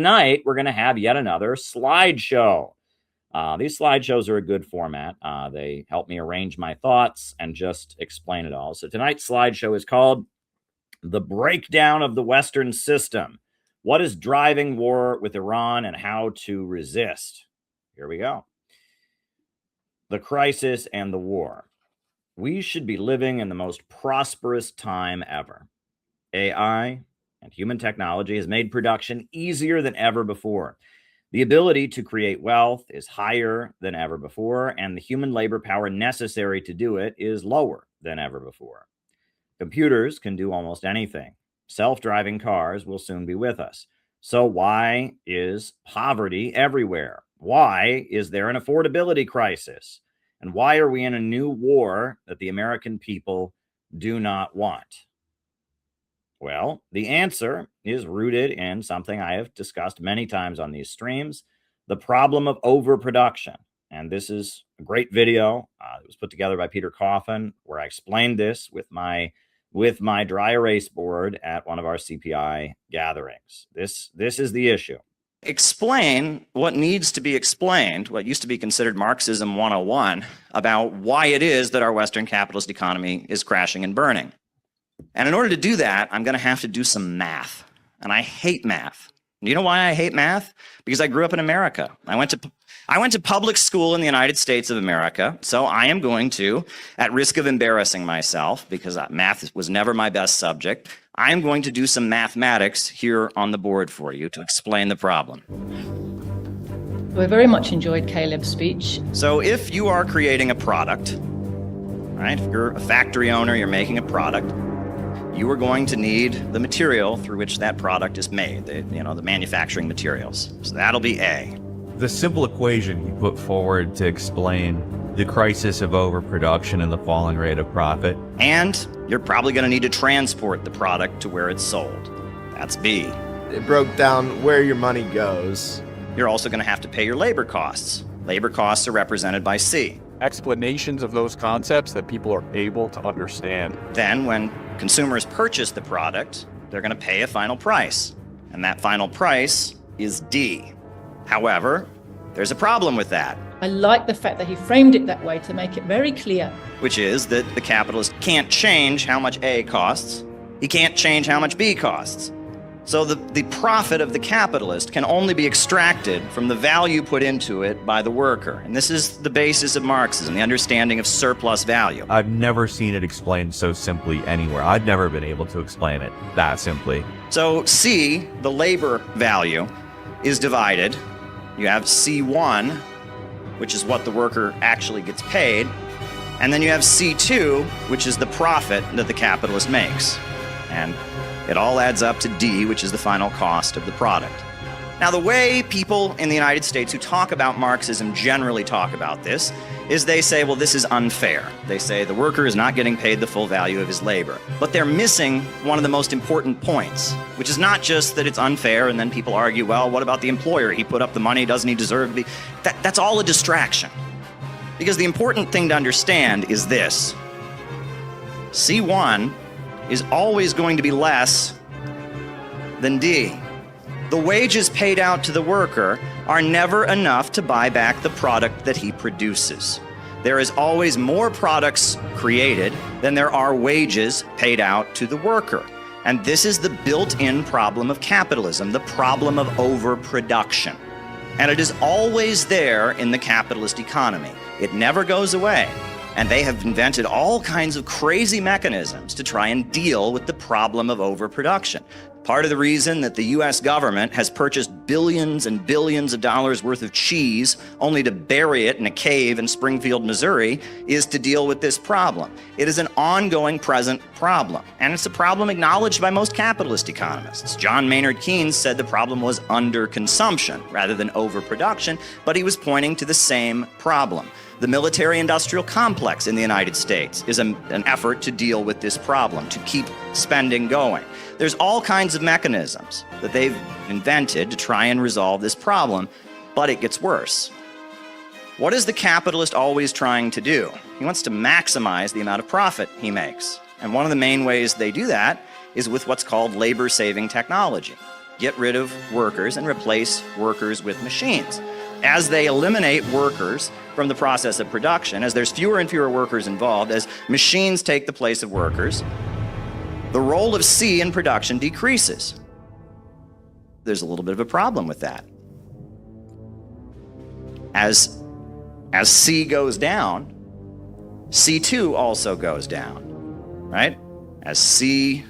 Tonight, we're going to have yet another slideshow. These slideshows are a good format. They help me arrange my thoughts and just explain it all. So tonight's slideshow is called The Breakdown of the Western System. What is driving war with Iran and how to resist? Here we go. The crisis and the war. We should be living in the most prosperous time ever. AI and human technology has made production easier than ever before. The ability to create wealth is higher than ever before, and the human labor power necessary to do it is lower than ever before. Computers can do almost anything. Self-driving cars will soon be with us. So why is poverty everywhere? Why is there an affordability crisis? And why are we in a new war that the American people do not want? Well, the answer is rooted in something I have discussed many times on these streams, the problem of overproduction. And this is a great video. It was put together by Peter Coffin, where I explained this with my dry erase board at one of our CPI gatherings. This is the issue. Explain what needs to be explained, what used to be considered Marxism 101, about why it is that our Western capitalist economy is crashing and burning. And in order to do that, I'm going to have to do some math. And I hate math. Do you know why I hate math? Because I grew up in America. I went to public school in the United States of America. So I am going to, at risk of embarrassing myself, because math was never my best subject, I am going to do some mathematics here on the board for you to explain the problem. We very much enjoyed Caleb's speech. So if you are creating a product, right? If you're a factory owner, you're making a product, you are going to need the material through which that product is made, the manufacturing materials. So that'll be A. The simple equation you put forward to explain the crisis of overproduction and the falling rate of profit. And you're probably going to need to transport the product to where it's sold. That's B. It broke down where your money goes. You're also going to have to pay your labor costs. Labor costs are represented by C. Explanations of those concepts that people are able to understand. Then when consumers purchase the product, they're going to pay a final price. And that final price is D. However, there's a problem with that. I like the fact that he framed it that way to make it very clear. Which is that the capitalist can't change how much A costs. He can't change how much B costs. So the profit of the capitalist can only be extracted from the value put into it by the worker. And this is the basis of Marxism, the understanding of surplus value. I've never seen it explained so simply anywhere. I've never been able to explain it that simply. So C, the labor value, is divided. You have C1, which is what the worker actually gets paid. And then you have C2, which is the profit that the capitalist makes. And it all adds up to D, which is the final cost of the product. Now, the way people in the United States who talk about Marxism generally talk about this is they say, well, this is unfair. They say the worker is not getting paid the full value of his labor. But they're missing one of the most important points, which is not just that it's unfair and then people argue, well, what about the employer? He put up the money, doesn't he deserve to be? That's all a distraction. Because the important thing to understand is this. C1 is always going to be less than D. The wages paid out to the worker are never enough to buy back the product that he produces. There is always more products created than there are wages paid out to the worker. And this is the built-in problem of capitalism, the problem of overproduction. And it is always there in the capitalist economy. It never goes away. And they have invented all kinds of crazy mechanisms to try and deal with the problem of overproduction. Part of the reason that the US government has purchased billions and billions of dollars worth of cheese only to bury it in a cave in Springfield, Missouri, is to deal with this problem. It is an ongoing present problem, and it's a problem acknowledged by most capitalist economists. John Maynard Keynes said the problem was underconsumption rather than overproduction, but he was pointing to the same problem. The military-industrial complex in the United States is an effort to deal with this problem, to keep spending going. There's all kinds of mechanisms that they've invented to try and resolve this problem, but it gets worse. What is the capitalist always trying to do? He wants to maximize the amount of profit he makes. And one of the main ways they do that is with what's called labor-saving technology. get rid of workers and replace workers with machines. As they eliminate workers from the process of production, as there's fewer and fewer workers involved, as machines take the place of workers, the role of C in production decreases. There's a little bit of a problem with that. As C goes down, C2 also goes down, right? As C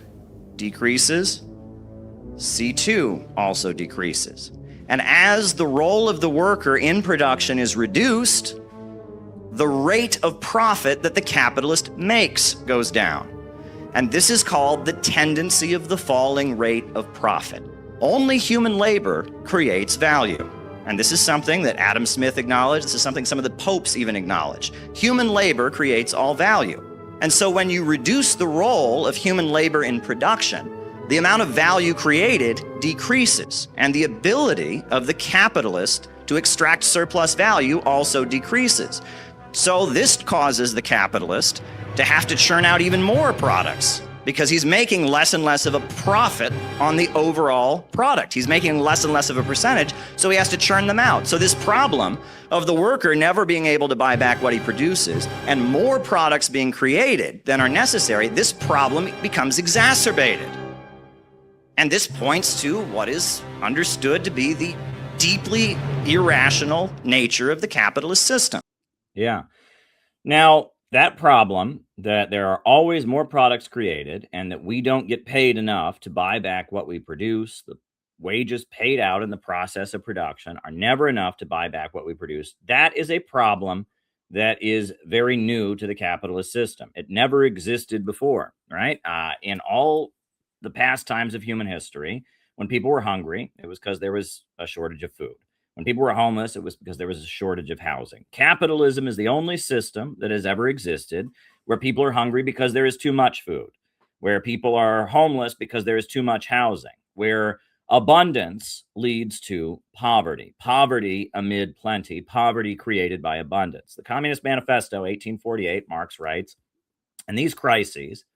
decreases, C2 also decreases. And as the role of the worker in production is reduced, the rate of profit that the capitalist makes goes down. And this is called the tendency of the falling rate of profit. Only human labor creates value. And this is something that Adam Smith acknowledged. This is something some of the popes even acknowledge. Human labor creates all value. And so when you reduce the role of human labor in production, the amount of value created decreases, and the ability of the capitalist to extract surplus value also decreases. So this causes the capitalist to have to churn out even more products because he's making less and less of a profit on the overall product. He's making less and less of a percentage, so he has to churn them out. So this problem of the worker never being able to buy back what he produces and more products being created than are necessary, this problem becomes exacerbated. And this points to what is understood to be the deeply irrational nature of the capitalist system. Yeah. Now, that problem that there are always more products created and that we don't get paid enough to buy back what we produce, the wages paid out in the process of production are never enough to buy back what we produce. That is a problem that is very new to the capitalist system. It never existed before, right? In all the past times of human history, when people were hungry, it was because there was a shortage of food. When people were homeless, it was because there was a shortage of housing. Capitalism is the only system that has ever existed where people are hungry because there is too much food, where people are homeless because there is too much housing, where abundance leads to poverty, poverty amid plenty, poverty created by abundance. The Communist Manifesto, 1848, Marx writes, "In these crises,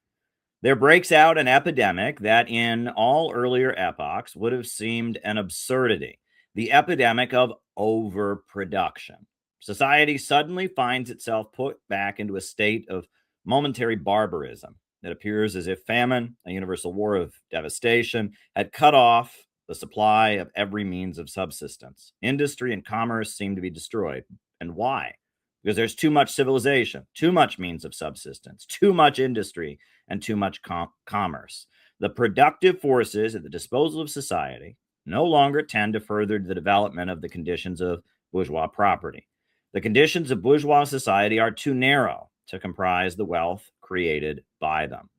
there breaks out an epidemic that in all earlier epochs would have seemed an absurdity. The epidemic of overproduction. Society suddenly finds itself put back into a state of momentary barbarism. It appears as if famine, a universal war of devastation, had cut off the supply of every means of subsistence. Industry and commerce seem to be destroyed. And why? Because there's too much civilization, too much means of subsistence, too much industry, and too much commerce. The productive forces at the disposal of society no longer tend to further the development of the conditions of bourgeois property. The conditions of bourgeois society are too narrow to comprise the wealth created by them.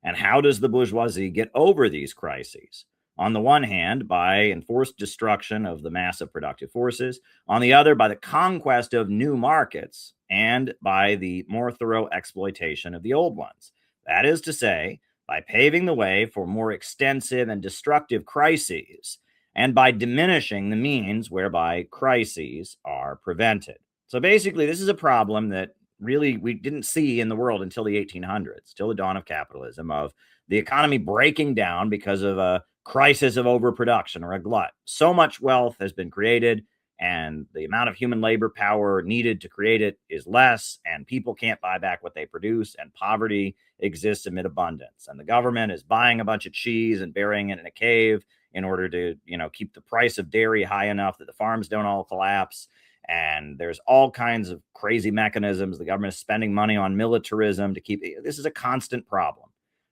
And how does the bourgeoisie get over these crises? On the one hand, by enforced destruction of the massive productive forces. On the other, by the conquest of new markets and by the more thorough exploitation of the old ones. That is to say, by paving the way for more extensive and destructive crises and by diminishing the means whereby crises are prevented." So basically, this is a problem that really we didn't see in the world until the 1800s, till the dawn of capitalism, of the economy breaking down because of a crisis of overproduction or a glut. So much wealth has been created, and the amount of human labor power needed to create it is less, and people can't buy back what they produce, and poverty exists amid abundance. And the government is buying a bunch of cheese and burying it in a cave in order to, keep the price of dairy high enough that the farms don't all collapse. And there's all kinds of crazy mechanisms. The government is spending money on militarism to keep it. This is a constant problem,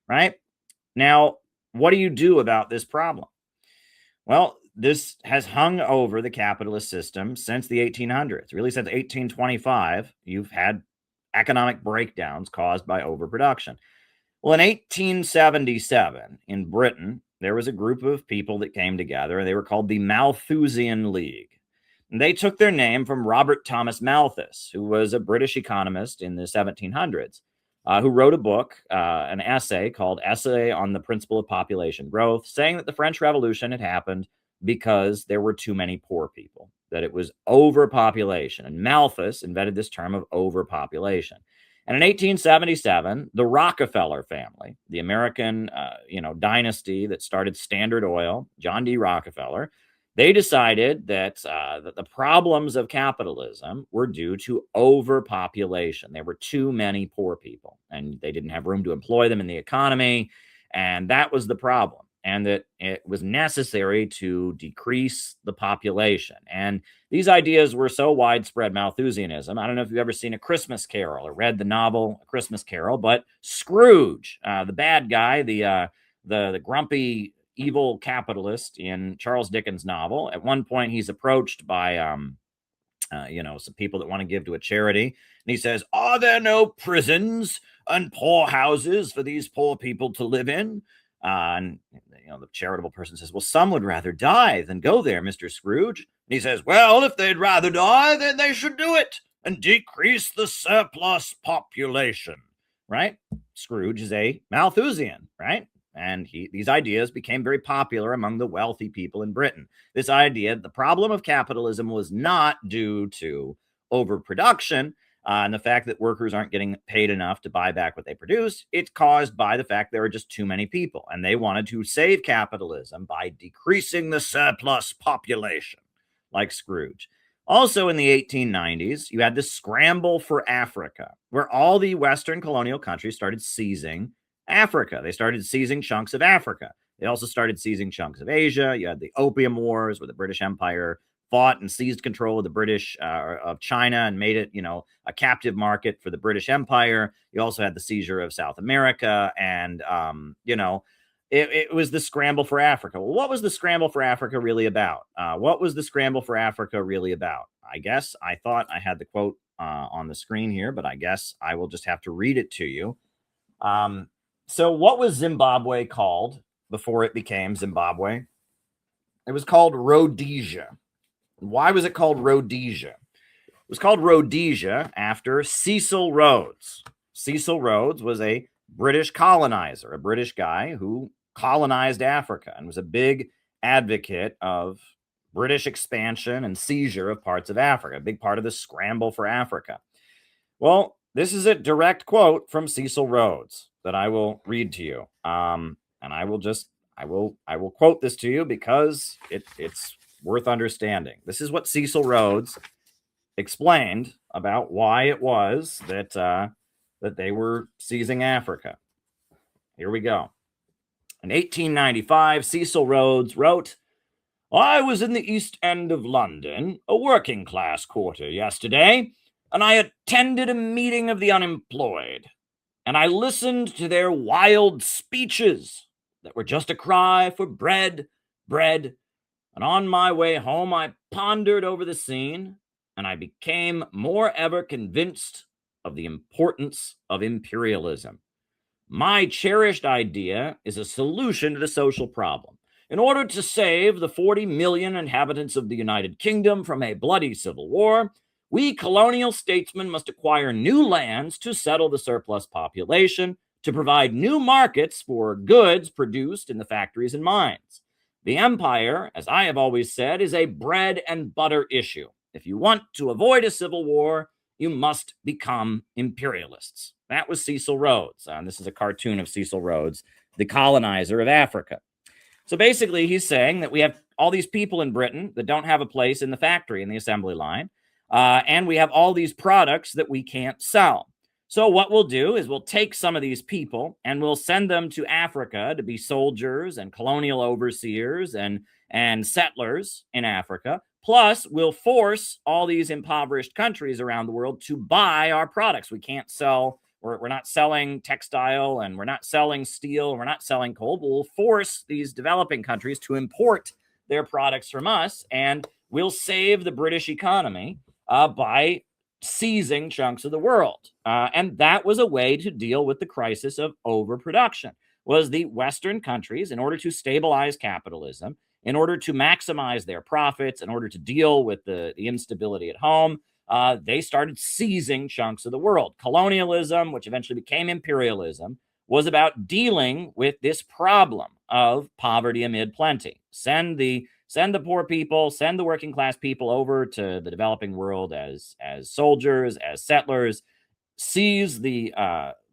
right? Now, what do you do about this problem? Well, this has hung over the capitalist system since the 1800s. Really, since 1825, you've had economic breakdowns caused by overproduction. Well, in 1877, in Britain, there was a group of people that came together, and they were called the Malthusian League. And they took their name from Robert Thomas Malthus, who was a British economist in the 1700s. Who wrote a book, an essay called Essay on the Principle of Population Growth, saying that the French Revolution had happened because there were too many poor people, that it was overpopulation. And Malthus invented this term of overpopulation. And in 1877, the Rockefeller family, the American, dynasty that started Standard Oil, John D. Rockefeller, they decided that the problems of capitalism were due to overpopulation. There were too many poor people, and they didn't have room to employ them in the economy, and that was the problem. And that it was necessary to decrease the population. And these ideas were so widespread, Malthusianism. I don't know if you've ever seen A Christmas Carol or read the novel A Christmas Carol, but Scrooge, the bad guy, the grumpy, evil capitalist in Charles Dickens' novel, at one point he's approached by some people that want to give to a charity, and he says, "Are there no prisons and poor houses for these poor people to live in?" And the charitable person says, "Well, some would rather die than go there, Mr. Scrooge." And he says, "Well, if they'd rather die, then they should do it and decrease the surplus population." Right? Scrooge is a Malthusian, right? And these ideas became very popular among the wealthy people in Britain. This idea that the problem of capitalism was not due to overproduction, and the fact that workers aren't getting paid enough to buy back what they produce, it's caused by the fact there are just too many people. And they wanted to save capitalism by decreasing the surplus population, like Scrooge. Also in the 1890s, you had the scramble for Africa, where all the Western colonial countries started seizing Africa. They started seizing chunks of Africa. They also started seizing chunks of Asia. You had the Opium Wars, where the British Empire fought and seized control of the British of China and made it, a captive market for the British Empire. You also had the seizure of South America, and it was the scramble for Africa. Well, what was the scramble for Africa really about? What was the scramble for Africa really about? I thought I had the quote on the screen here, but I guess I will just have to read it to you. So what was Zimbabwe called before it became Zimbabwe? It was called Rhodesia. Why was it called Rhodesia? It was called Rhodesia after Cecil Rhodes. Cecil Rhodes was a British colonizer, a British guy who colonized Africa and was a big advocate of British expansion and seizure of parts of Africa, a big part of the scramble for Africa. Well, this is a direct quote from Cecil Rhodes that I will read to you. And I will quote this to you because it's worth understanding. This is what Cecil Rhodes explained about why it was that they were seizing Africa. Here we go. In 1895, Cecil Rhodes wrote, "I was in the East End of London, a working class quarter, yesterday, and I attended a meeting of the unemployed, and I listened to their wild speeches that were just a cry for bread, bread. And on my way home, I pondered over the scene, and I became more ever convinced of the importance of imperialism. My cherished idea is a solution to the social problem. In order to save the 40 million inhabitants of the United Kingdom from a bloody civil war, we colonial statesmen must acquire new lands to settle the surplus population, to provide new markets for goods produced in the factories and mines. The empire, as I have always said, is a bread and butter issue. If you want to avoid a civil war, you must become imperialists." That was Cecil Rhodes. And this is a cartoon of Cecil Rhodes, the colonizer of Africa. So basically, he's saying that we have all these people in Britain that don't have a place in the factory, in the assembly line, and we have all these products that we can't sell. So what we'll do is we'll take some of these people and we'll send them to Africa to be soldiers and colonial overseers and settlers in Africa. Plus, we'll force all these impoverished countries around the world to buy our products. We can't sell, we're not selling textile, and we're not selling steel, and we're not selling coal, but we'll force these developing countries to import their products from us, and we'll save the British economy by seizing chunks of the world. And that was a way to deal with the crisis of overproduction, was the Western countries, in order to stabilize capitalism, in order to maximize their profits, in order to deal with the instability at home, they started seizing chunks of the world. Colonialism, which eventually became imperialism, was about dealing with this problem of poverty amid plenty. Send the poor people, send the working class people over to the developing world as soldiers, as settlers, seize the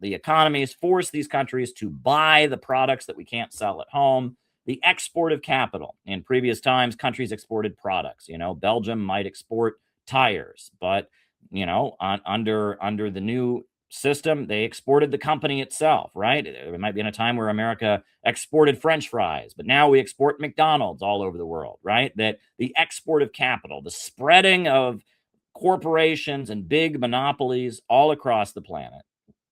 economies, force these countries to buy the products that we can't sell at home. The export of capital. In previous times, countries exported products. Belgium might export tires, but under the new system, they exported the company itself, right? It might be in a time where America exported French fries, but now we export McDonald's all over the world, right? That the export of capital, the spreading of corporations and big monopolies all across the planet,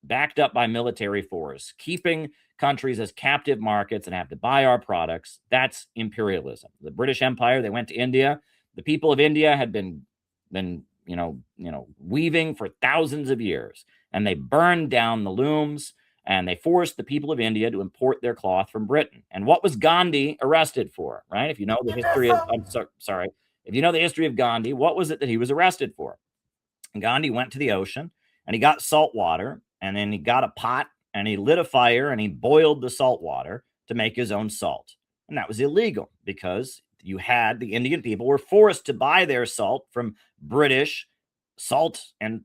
backed up by military force, keeping countries as captive markets and have to buy our products. That's imperialism. The British Empire, they went to India. The people of India had been weaving for thousands of years, and they burned down the looms, and they forced the people of India to import their cloth from Britain. And what was Gandhi arrested for, right? If you know the history of, if you know the history of Gandhi, what was it that he was arrested for? And Gandhi went to the ocean, and he got salt water, and then he got a pot, and he lit a fire, and he boiled the salt water to make his own salt. And that was illegal because the Indian people were forced to buy their salt from British salt and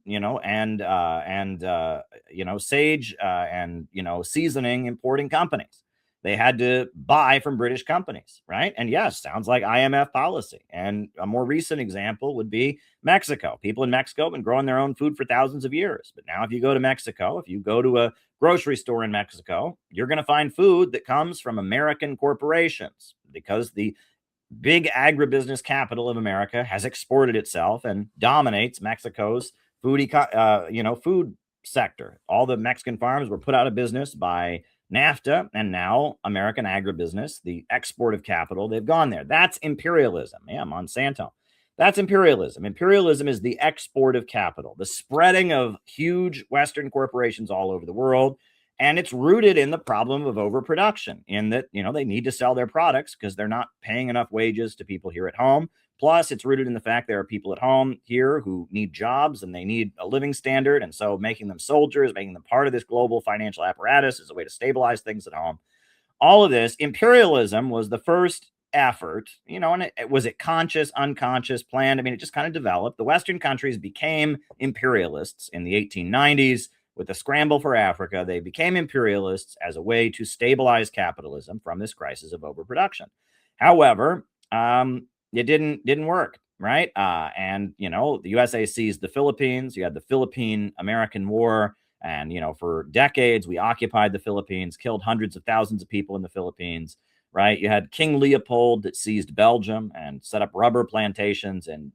sage and seasoning importing companies. They had to buy from British companies, right? And yes, sounds like IMF policy. And a more recent example would be Mexico. People in Mexico have been growing their own food for thousands of years. But now if you go to Mexico, if you go to a grocery store in Mexico, you're going to find food that comes from American corporations because the big agribusiness capital of America has exported itself and dominates Mexico's food sector. All the Mexican farms were put out of business by NAFTA, and now American agribusiness, the export of capital, they've gone there. That's imperialism. Yeah, Monsanto. That's imperialism. Imperialism is the export of capital, the spreading of huge Western corporations all over the world. And it's rooted in the problem of overproduction, in that, they need to sell their products because they're not paying enough wages to people here at home. Plus, it's rooted in the fact there are people at home here who need jobs and they need a living standard. And so making them soldiers, making them part of this global financial apparatus is a way to stabilize things at home. All of this, imperialism was the first effort, and was it conscious, unconscious, planned? I mean, it just kind of developed. The Western countries became imperialists in the 1890s. With the scramble for Africa, they became imperialists as a way to stabilize capitalism from this crisis of overproduction. However, it didn't work, right? And the USA seized the Philippines. You had the Philippine-American War, and for decades we occupied the Philippines, killed hundreds of thousands of people in the Philippines, right? You had King Leopold that seized Belgium and set up rubber plantations, and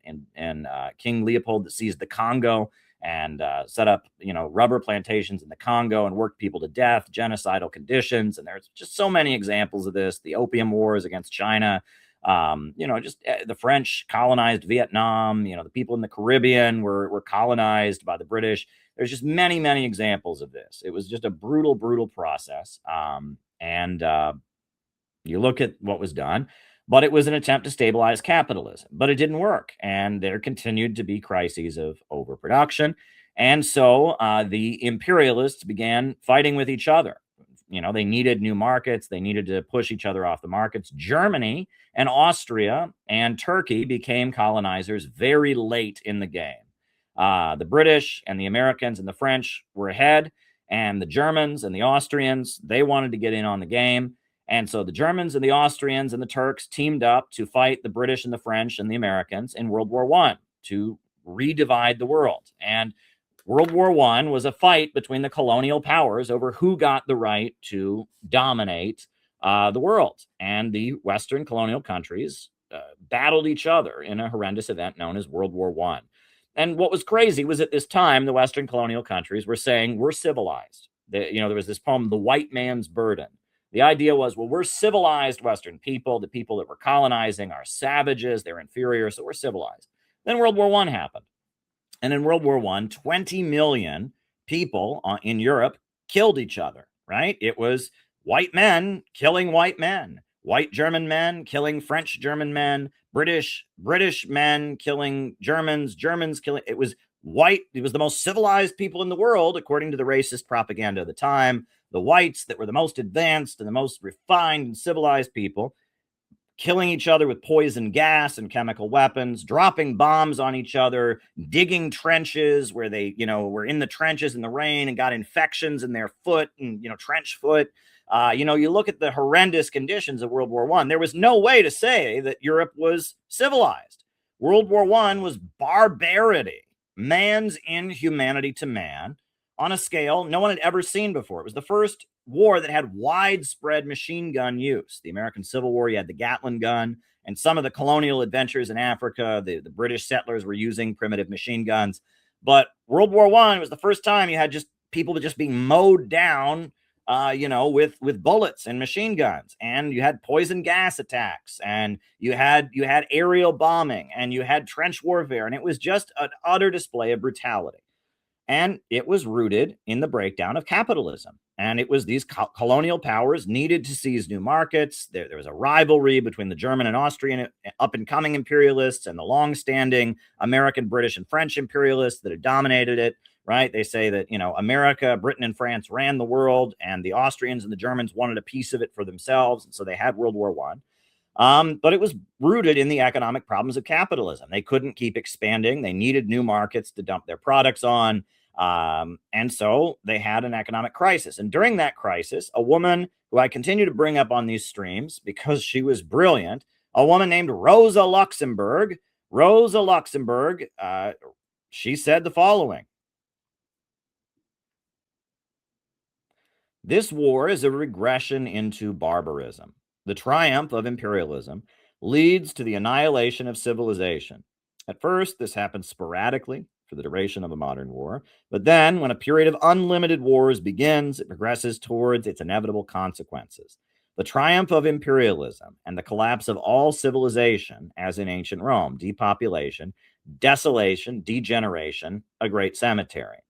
King Leopold that seized the Congo and set up, rubber plantations in the Congo and worked people to death, genocidal conditions. And there's just so many examples of this. The Opium Wars against China, the French colonized Vietnam, the people in the Caribbean were colonized by the British. There's just many, many examples of this. It was just a brutal, brutal process. And you look at what was done. But it was an attempt to stabilize capitalism, but it didn't work. And there continued to be crises of overproduction. And so the imperialists began fighting with each other. They needed new markets. They needed to push each other off the markets. Germany and Austria and Turkey became colonizers very late in the game. The British and the Americans and the French were ahead, and the Germans and the Austrians, they wanted to get in on the game. And so the Germans and the Austrians and the Turks teamed up to fight the British and the French and the Americans in World War I to redivide the world. And World War I was a fight between the colonial powers over who got the right to dominate the world. And the Western colonial countries battled each other in a horrendous event known as World War I. And what was crazy was at this time, the Western colonial countries were saying, we're civilized. There was this poem, The White Man's Burden. The idea was, well, we're civilized Western people. The people that we're colonizing are savages. They're inferior, so we're civilized. Then World War I happened. And in World War I, 20 million people in Europe killed each other, right? It was white men killing white men, white German men killing French German men, British men killing Germans, Germans killing. It was white. It was the most civilized people in the world, according to the racist propaganda of the time. The whites that were the most advanced and the most refined and civilized people killing each other with poison gas and chemical weapons, dropping bombs on each other, digging trenches where they, were in the trenches in the rain and got infections in their foot and, trench foot. You look at the horrendous conditions of World War I. There was no way to say that Europe was civilized. World War I was barbarity, man's inhumanity to man on a scale no one had ever seen before. It was the first war that had widespread machine gun use. The American Civil War, you had the Gatling gun, and some of the colonial adventures in Africa, the British settlers were using primitive machine guns. But World War I was the first time you had just people just being mowed down, with bullets and machine guns, and you had poison gas attacks, and you had aerial bombing, and you had trench warfare, and it was just an utter display of brutality. And it was rooted in the breakdown of capitalism. And it was these colonial powers needed to seize new markets. There was a rivalry between the German and Austrian up-and-coming imperialists and the long-standing American, British, and French imperialists that had dominated it, right? They say that, America, Britain, and France ran the world, and the Austrians and the Germans wanted a piece of it for themselves. And so they had World War I. But it was rooted in the economic problems of capitalism. They couldn't keep expanding. They needed new markets to dump their products on. And so they had an economic crisis. And during that crisis, a woman who I continue to bring up on these streams because she was brilliant, a woman named Rosa Luxemburg, she said the following: "This war is a regression into barbarism. The triumph of imperialism leads to the annihilation of civilization. At first, this happens sporadically for the duration of a modern war, but then when a period of unlimited wars begins, it progresses towards its inevitable consequences. The triumph of imperialism and the collapse of all civilization, as in ancient Rome, depopulation, desolation, degeneration, a great cemetery."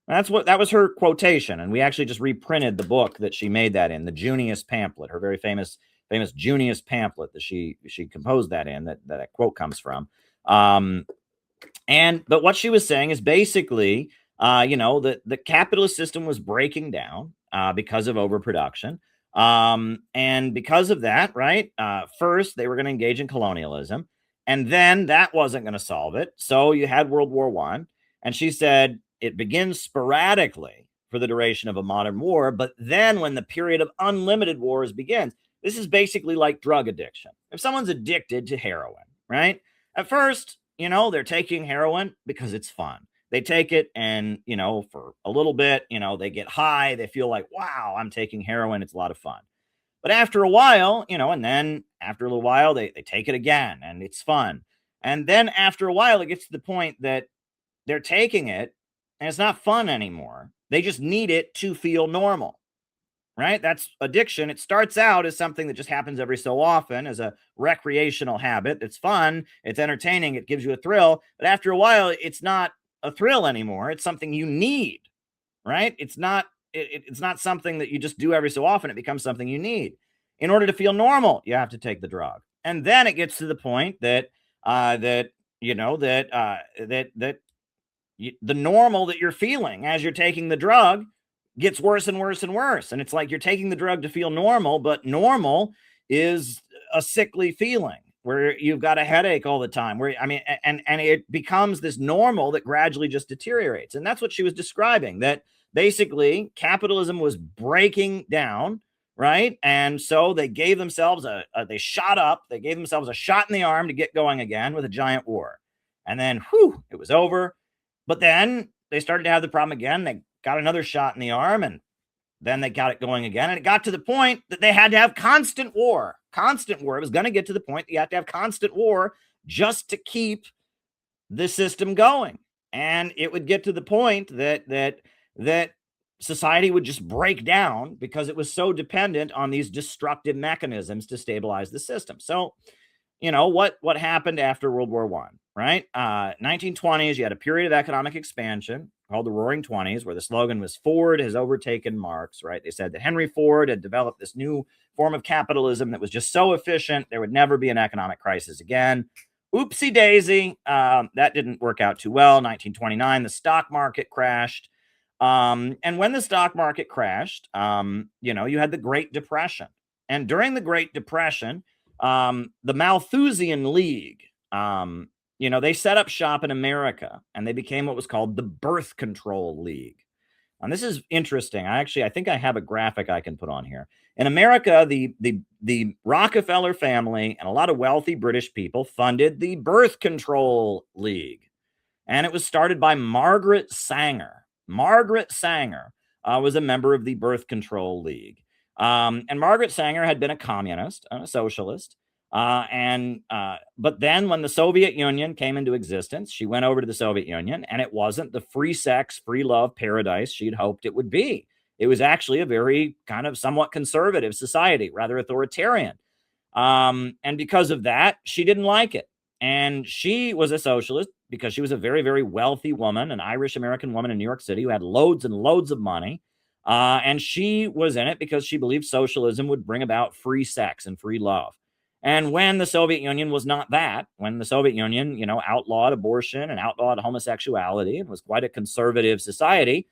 That was her quotation, and we actually just reprinted the book that she made that in, the Junius pamphlet, her very famous Junius pamphlet that she composed that in, that quote comes from. But what she was saying is basically, the capitalist system was breaking down because of overproduction. And because of that, right, first they were going to engage in colonialism, and then that wasn't going to solve it. So you had World War I, and she said it begins sporadically for the duration of a modern war, but then when the period of unlimited wars begins, this is basically like drug addiction. If someone's addicted to heroin, right, at first, they're taking heroin because it's fun. They take it and, for a little bit, they get high. They feel like, wow, I'm taking heroin. It's a lot of fun. But after a while, and then after a little while, they take it again and it's fun. And then after a while, it gets to the point that they're taking it and it's not fun anymore. They just need it to feel normal. Right? That's addiction. It starts out as something that just happens every so often as a recreational habit. It's fun. It's entertaining. It gives you a thrill. But after a while, it's not a thrill anymore. It's something you need, right? It's not something that you just do every so often. It becomes something you need. In order to feel normal, you have to take the drug. And then it gets to the point that the normal that you're feeling as you're taking the drug gets worse and worse and worse. And it's like you're taking the drug to feel normal, but normal is a sickly feeling where you've got a headache all the time, and it becomes this normal that gradually just deteriorates. And that's what she was describing, that basically capitalism was breaking down, right? And so they gave themselves they gave themselves a shot in the arm to get going again with a giant war. And then, it was over. But then they started to have the problem again. They got another shot in the arm, and then they got it going again. And it got to the point that they had to have constant war. It was going to get to the point that you have to have constant war just to keep the system going. And it would get to the point that society would just break down because it was so dependent on these destructive mechanisms to stabilize the system. So, what happened after World War I, right? 1920s, you had a period of economic expansion called the Roaring Twenties, where the slogan was Ford has overtaken Marx, right? They said that Henry Ford had developed this new form of capitalism that was just so efficient, there would never be an economic crisis again. Oopsie daisy. That didn't work out too well. 1929, the stock market crashed. And when the stock market crashed, you had the Great Depression. And during the Great Depression, The Malthusian League, they set up shop in America, and they became what was called the Birth Control League. And this is interesting. I think I have a graphic I can put on here. In America, the Rockefeller family and a lot of wealthy British people funded the Birth Control League. And it was started by Margaret Sanger. Margaret Sanger was a member of the Birth Control League. And Margaret Sanger had been a communist, a socialist. But then when the Soviet Union came into existence, she went over to the Soviet Union, and it wasn't the free sex, free love paradise she'd hoped it would be. It was actually a very kind of somewhat conservative society, rather authoritarian. And because of that, she didn't like it. And she was a socialist because she was a very, very wealthy woman, an Irish-American woman in New York City who had loads and loads of money. And she was in it because she believed socialism would bring about free sex and free love. And when the Soviet Union was not that, when the Soviet Union, outlawed abortion and outlawed homosexuality and was quite a conservative society,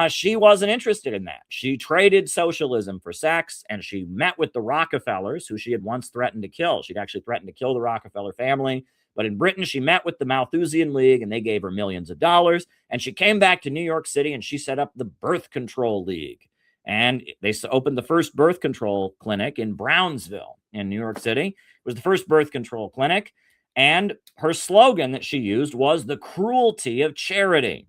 she wasn't interested in that. She traded socialism for sex, and she met with the Rockefellers, who she had once threatened to kill. She'd actually threatened to kill the Rockefeller family. But in Britain, she met with the Malthusian League, and they gave her millions of dollars. And she came back to New York City, and she set up the Birth Control League. And they opened the first birth control clinic in Brownsville in New York City. It was the first birth control clinic. And her slogan that she used was the cruelty of charity.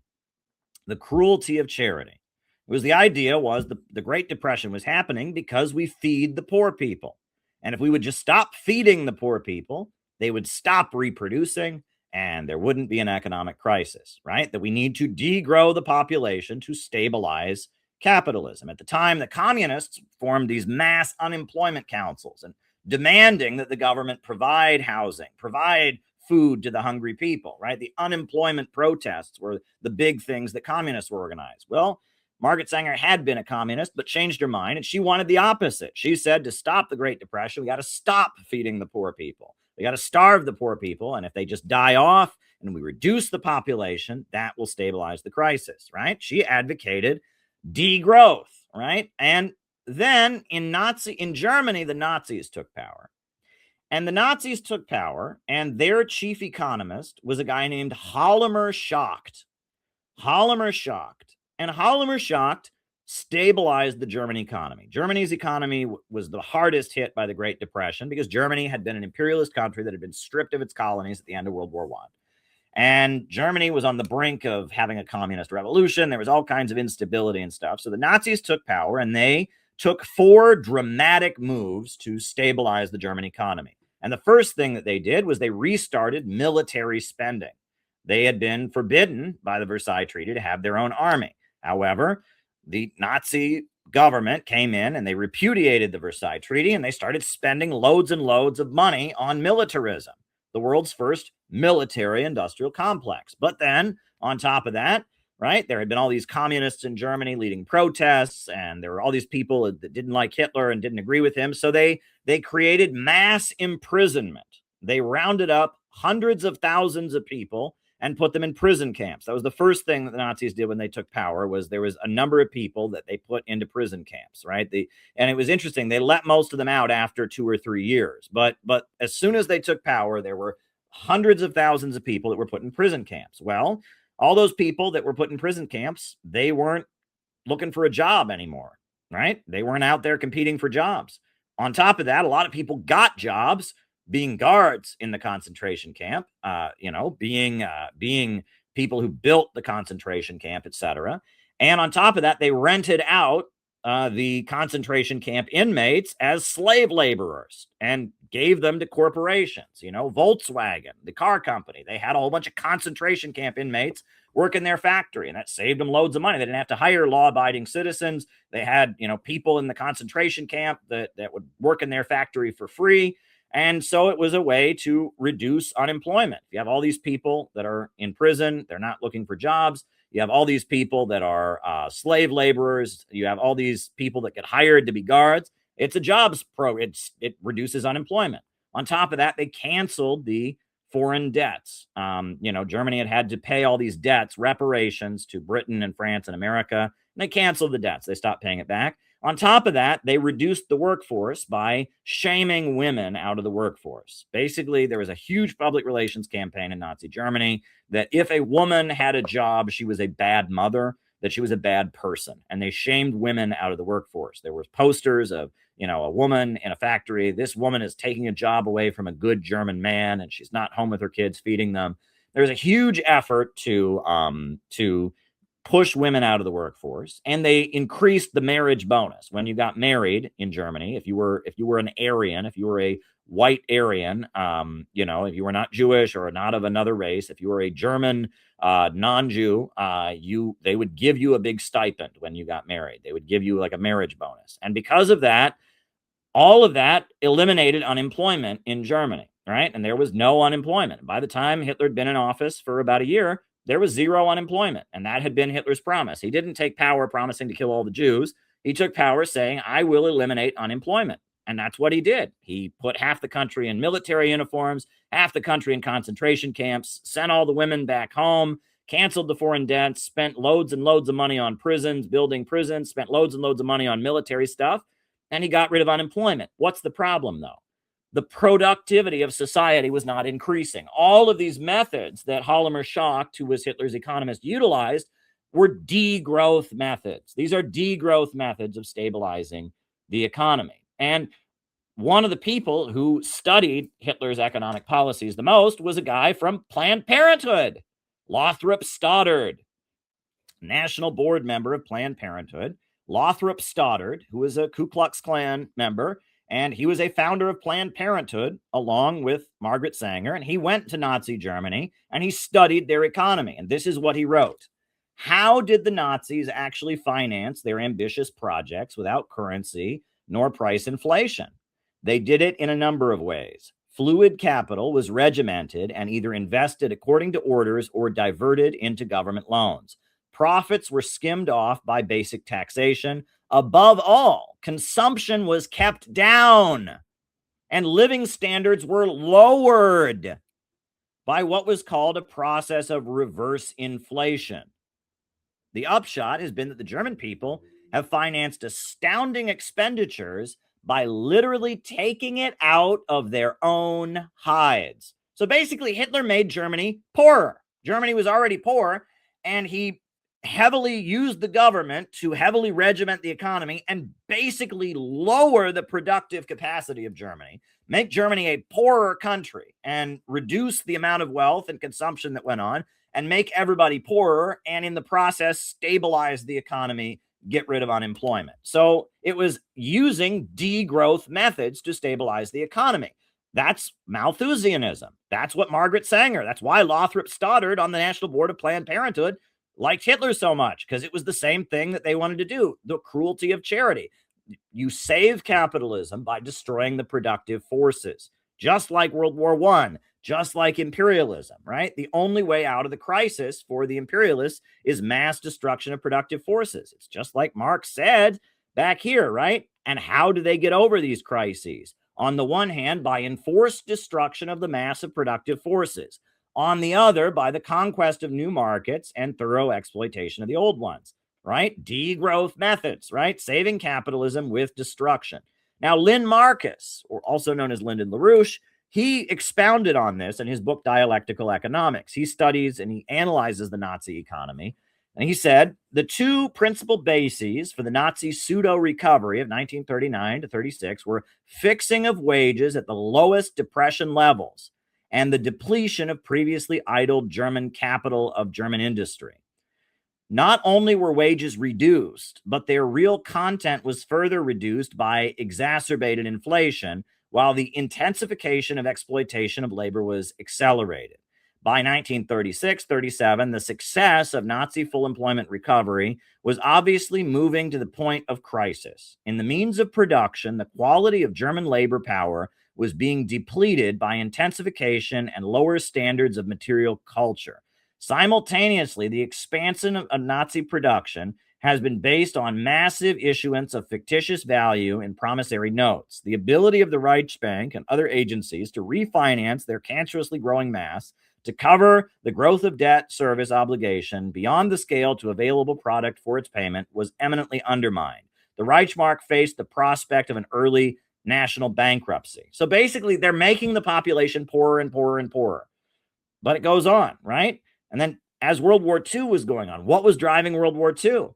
The cruelty of charity. It was the idea was the Great Depression was happening because we feed the poor people. And if we would just stop feeding the poor people, they would stop reproducing and there wouldn't be an economic crisis, right? That we need to degrow the population to stabilize capitalism. At the time, the communists formed these mass unemployment councils and demanding that the government provide housing, provide food to the hungry people, right? The unemployment protests were the big things that communists were organized. Well, Margaret Sanger had been a communist, but changed her mind, and she wanted the opposite. She said to stop the Great Depression, we got to stop feeding the poor people. We got to starve the poor people, and if they just die off and we reduce the population, that will stabilize the crisis, right? She advocated degrowth, right? And then in Germany, the Nazis took power. And the Nazis took power, and their chief economist was a guy named Hjalmar Schacht. Hjalmar Schacht. And Hjalmar Schacht stabilized the German economy. Germany's economy was the hardest hit by the Great Depression because Germany had been an imperialist country that had been stripped of its colonies at the end of World War I. And Germany was on the brink of having a communist revolution. There was all kinds of instability and stuff. So the Nazis took power, and they took 4 dramatic moves to stabilize the German economy. And the first thing that they did was they restarted military spending. They had been forbidden by the Versailles Treaty to have their own army. However, the Nazi government came in and they repudiated the Versailles Treaty, and they started spending loads and loads of money on militarism, the world's first military industrial complex. But then on top of that, right, there had been all these communists in Germany leading protests, and there were all these people that didn't like Hitler and didn't agree with him. So they created mass imprisonment. They rounded up hundreds of thousands of people and put them in prison camps. That was the first thing that the Nazis did when they took power, was there was a number of people that they put into prison camps, right? And it was interesting. They let most of them out after 2 or 3 years. But as soon as they took power, there were hundreds of thousands of people that were put in prison camps. Well, all those people that were put in prison camps, they weren't looking for a job anymore, right? They weren't out there competing for jobs. On top of that, a lot of people got jobs being guards in the concentration camp, being people who built the concentration camp, etc. And on top of that, they rented out the concentration camp inmates as slave laborers and gave them to corporations. Volkswagen, the car company, they had a whole bunch of concentration camp inmates work in their factory, and that saved them loads of money. They didn't have to hire law-abiding citizens. They had, people in the concentration camp that would work in their factory for free. And so it was a way to reduce unemployment. You have all these people that are in prison, they're not looking for jobs. You have all these people that are slave laborers. You have all these people that get hired to be guards. It's a jobs program. It reduces unemployment. On top of that, they canceled the foreign debts. Germany had to pay all these debts, reparations to Britain and France and America. And they canceled the debts. They stopped paying it back. On top of that, they reduced the workforce by shaming women out of the workforce. Basically, there was a huge public relations campaign in Nazi Germany that if a woman had a job, she was a bad mother, that she was a bad person. And they shamed women out of the workforce. There were posters of, a woman in a factory. This woman is taking a job away from a good German man, and she's not home with her kids feeding them. There's a huge effort to push women out of the workforce, and they increased the marriage bonus. When you got married in Germany, if you were an Aryan, if you were a white Aryan, if you were not Jewish or not of another race, if you were a German non-Jew, they would give you a big stipend when you got married. They would give you like a marriage bonus, and because of that, all of that eliminated unemployment in Germany, right? And there was no unemployment. By the time Hitler had been in office for about a year, there was zero unemployment, and that had been Hitler's promise. He didn't take power promising to kill all the Jews. He took power saying, I will eliminate unemployment, and that's what he did. He put half the country in military uniforms, half the country in concentration camps, sent all the women back home, canceled the foreign debts, spent loads and loads of money on prisons, building prisons, spent loads and loads of money on military stuff, and he got rid of unemployment. What's the problem, though? The productivity of society was not increasing. All of these methods that Hjalmar Schacht, who was Hitler's economist, utilized were degrowth methods. These are degrowth methods of stabilizing the economy. And one of the people who studied Hitler's economic policies the most was a guy from Planned Parenthood, Lothrop Stoddard, national board member of Planned Parenthood. Lothrop Stoddard, who was a Ku Klux Klan member, and he was a founder of Planned Parenthood along with Margaret Sanger. And he went to Nazi Germany and he studied their economy. And this is what he wrote. How did the Nazis actually finance their ambitious projects without currency nor price inflation? They did it in a number of ways. Fluid capital was regimented and either invested according to orders or diverted into government loans. Profits were skimmed off by basic taxation. Above all, consumption was kept down and living standards were lowered by what was called a process of reverse inflation. The upshot has been that the German people have financed astounding expenditures by literally taking it out of their own hides. So basically, Hitler made Germany poorer. Germany was already poor, and he heavily used the government to heavily regiment the economy and basically lower the productive capacity of Germany, make Germany a poorer country and reduce the amount of wealth and consumption that went on and make everybody poorer, and in the process stabilize the economy, get rid of unemployment. So it was using degrowth methods to stabilize the economy. That's Malthusianism. That's what Margaret Sanger, that's why Lothrop Stoddard on the National Board of Planned Parenthood liked Hitler so much, because it was the same thing that they wanted to do, the cruelty of charity. You save capitalism by destroying the productive forces, just like World War I, just like imperialism, right? The only way out of the crisis for the imperialists is mass destruction of productive forces. It's just like Marx said back here, right? And how do they get over these crises? On the one hand, by enforced destruction of the mass of productive forces. On the other, by the conquest of new markets and thorough exploitation of the old ones, right? Degrowth methods, right? Saving capitalism with destruction. Now, Lynn Marcus, or also known as Lyndon LaRouche, he expounded on this in his book, Dialectical Economics. He studies and he analyzes the Nazi economy. And he said, the two principal bases for the Nazi pseudo-recovery of 1939 to 36 were fixing of wages at the lowest depression levels and the depletion of previously idled German capital of German industry. Not only were wages reduced, but their real content was further reduced by exacerbated inflation, while the intensification of exploitation of labor was accelerated. By 1936-37, the success of Nazi full employment recovery was obviously moving to the point of crisis. In the means of production, the quality of German labor power was being depleted by intensification and lower standards of material culture. Simultaneously, the expansion of Nazi production has been based on massive issuance of fictitious value in promissory notes. The ability of the Reichsbank and other agencies to refinance their cancerously growing mass to cover the growth of debt service obligation beyond the scale to available product for its payment was eminently undermined. the Reichsmark faced the prospect of an early national bankruptcy. So basically, they're making the population poorer and poorer and poorer. But it goes on, right? And then as World War II was going on, what was driving World War II?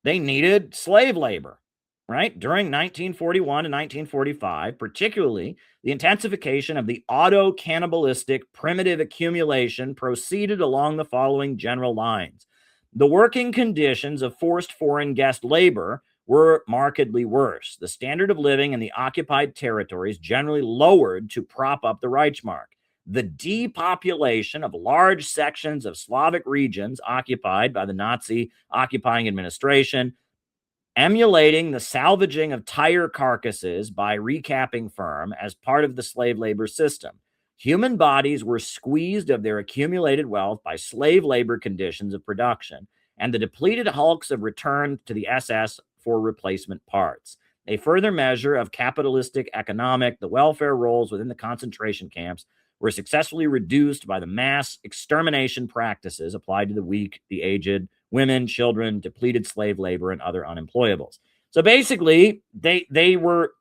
They needed slave labor, right? During 1941 and 1945, particularly, the intensification of the auto-cannibalistic primitive accumulation proceeded along the following general lines. The working conditions of forced foreign guest labor were markedly worse. The standard of living in the occupied territories generally lowered to prop up the Reichsmark. The depopulation of large sections of Slavic regions occupied by the Nazi occupying administration, emulating the salvaging of tire carcasses by recapping firm as part of the slave labor system. Human bodies were squeezed of their accumulated wealth by slave labor conditions of production, and the depleted hulks have returned to the SS for replacement parts. A further measure of capitalistic economic, the welfare rolls within the concentration camps were successfully reduced by the mass extermination practices applied to the weak, the aged, women, children, depleted slave labor, and other unemployables. So basically, they were,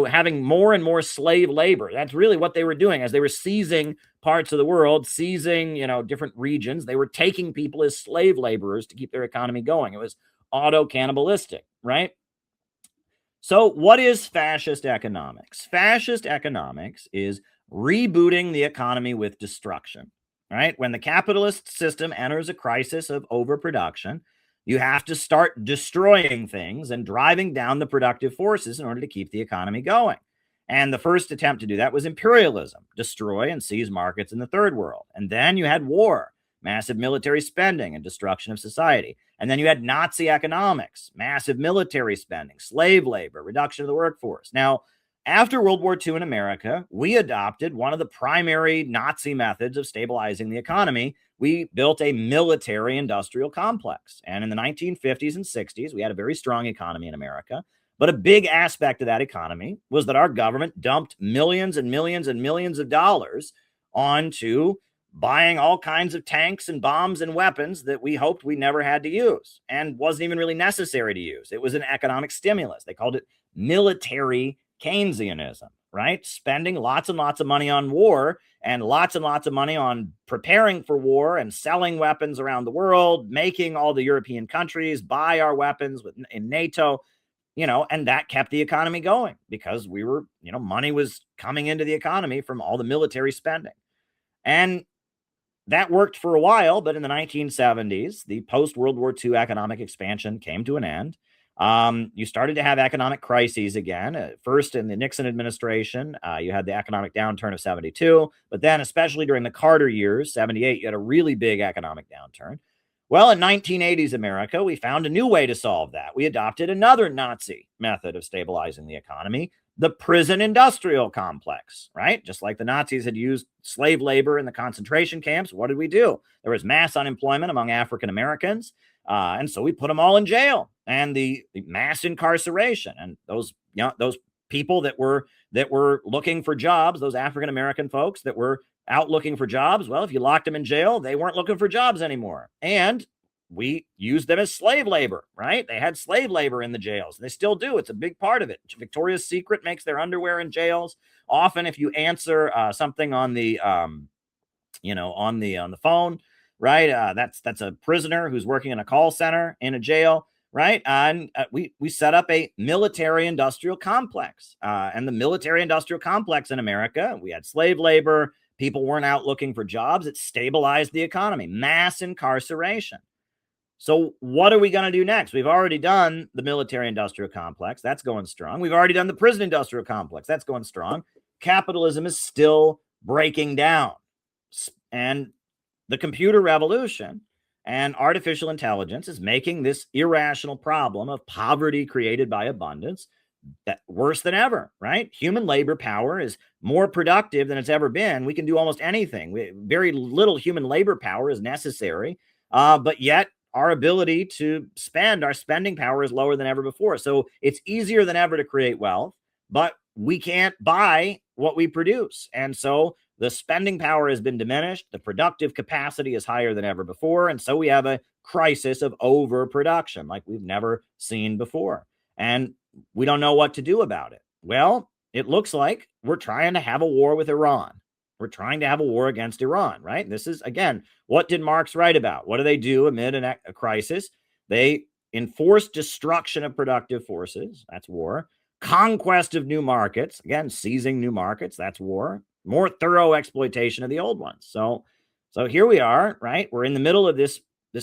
having more and more slave labor. That's really what they were doing as they were seizing parts of the world, seizing, different regions. They were taking people as slave laborers to keep their economy going. It was auto-cannibalistic, right? So what is fascist economics? Fascist economics is rebooting the economy with destruction, right? When the capitalist system enters a crisis of overproduction, you have to start destroying things and driving down the productive forces in order to keep the economy going. And the first attempt to do that was imperialism, destroy and seize markets in the third world. And then you had war, massive military spending and destruction of society. And then you had Nazi economics, massive military spending, slave labor, reduction of the workforce. Now, after World War II in America, we adopted one of the primary Nazi methods of stabilizing the economy. We built a military-industrial complex. And in the 1950s and 60s, we had a very strong economy in America. But a big aspect of that economy was that our government dumped millions and millions and millions of dollars onto buying all kinds of tanks and bombs and weapons that we hoped we never had to use and wasn't even really necessary to use. It was an economic stimulus. They called it military Keynesianism, right? Spending lots and lots of money on war and lots of money on preparing for war and selling weapons around the world, making all the European countries buy our weapons in NATO, and that kept the economy going because we were, money was coming into the economy from all the military spending. And that worked for a while, but in the 1970s, the post-World War II economic expansion came to an end. You started to have economic crises again. First, in the Nixon administration, you had the economic downturn of 72, but then especially during the Carter years, 78, you had a really big economic downturn. Well, in 1980s America, we found a new way to solve that. We adopted another Nazi method of stabilizing the economy, the prison industrial complex, right? Just like the Nazis had used slave labor in the concentration camps, what did we do? There was mass unemployment among African Americans. And so we put them all in jail, and the mass incarceration, and those people that were looking for jobs, those African American folks that were out looking for jobs. Well, if you locked them in jail, they weren't looking for jobs anymore. And we used them as slave labor, right? They had slave labor in the jails. They still do. It's a big part of it. Victoria's Secret makes their underwear in jails. Often, if you answer something on the, on the phone, right? That's a prisoner who's working in a call center in a jail, right? And we set up a military-industrial complex. And the military-industrial complex in America, we had slave labor. People weren't out looking for jobs. It stabilized the economy. Mass incarceration. So what are we going to do next? We've already done the military-industrial complex. That's going strong. We've already done the prison-industrial complex. That's going strong. Capitalism is still breaking down. And the computer revolution and artificial intelligence is making this irrational problem of poverty created by abundance worse than ever, right? Human labor power is more productive than it's ever been. We can do almost anything. Very little human labor power is necessary, but yet our ability to spend, our spending power is lower than ever before. So it's easier than ever to create wealth, but we can't buy what we produce. And so the spending power has been diminished. The productive capacity is higher than ever before. And so we have a crisis of overproduction like we've never seen before. and we don't know what to do about it. Well, it looks like we're trying to have a war with Iran. We're trying to have a war against Iran, right? This is, again, what did Marx write about? What do they do amid a crisis? They enforce destruction of productive forces. That's war. Conquest of new markets. Again, seizing new markets. That's war. More thorough exploitation of the old ones. So here we are, right? We're in the middle of this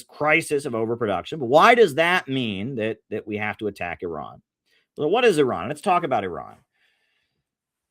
crisis of overproduction. But why does that mean that we have to attack Iran? So what is Iran? Let's talk about Iran.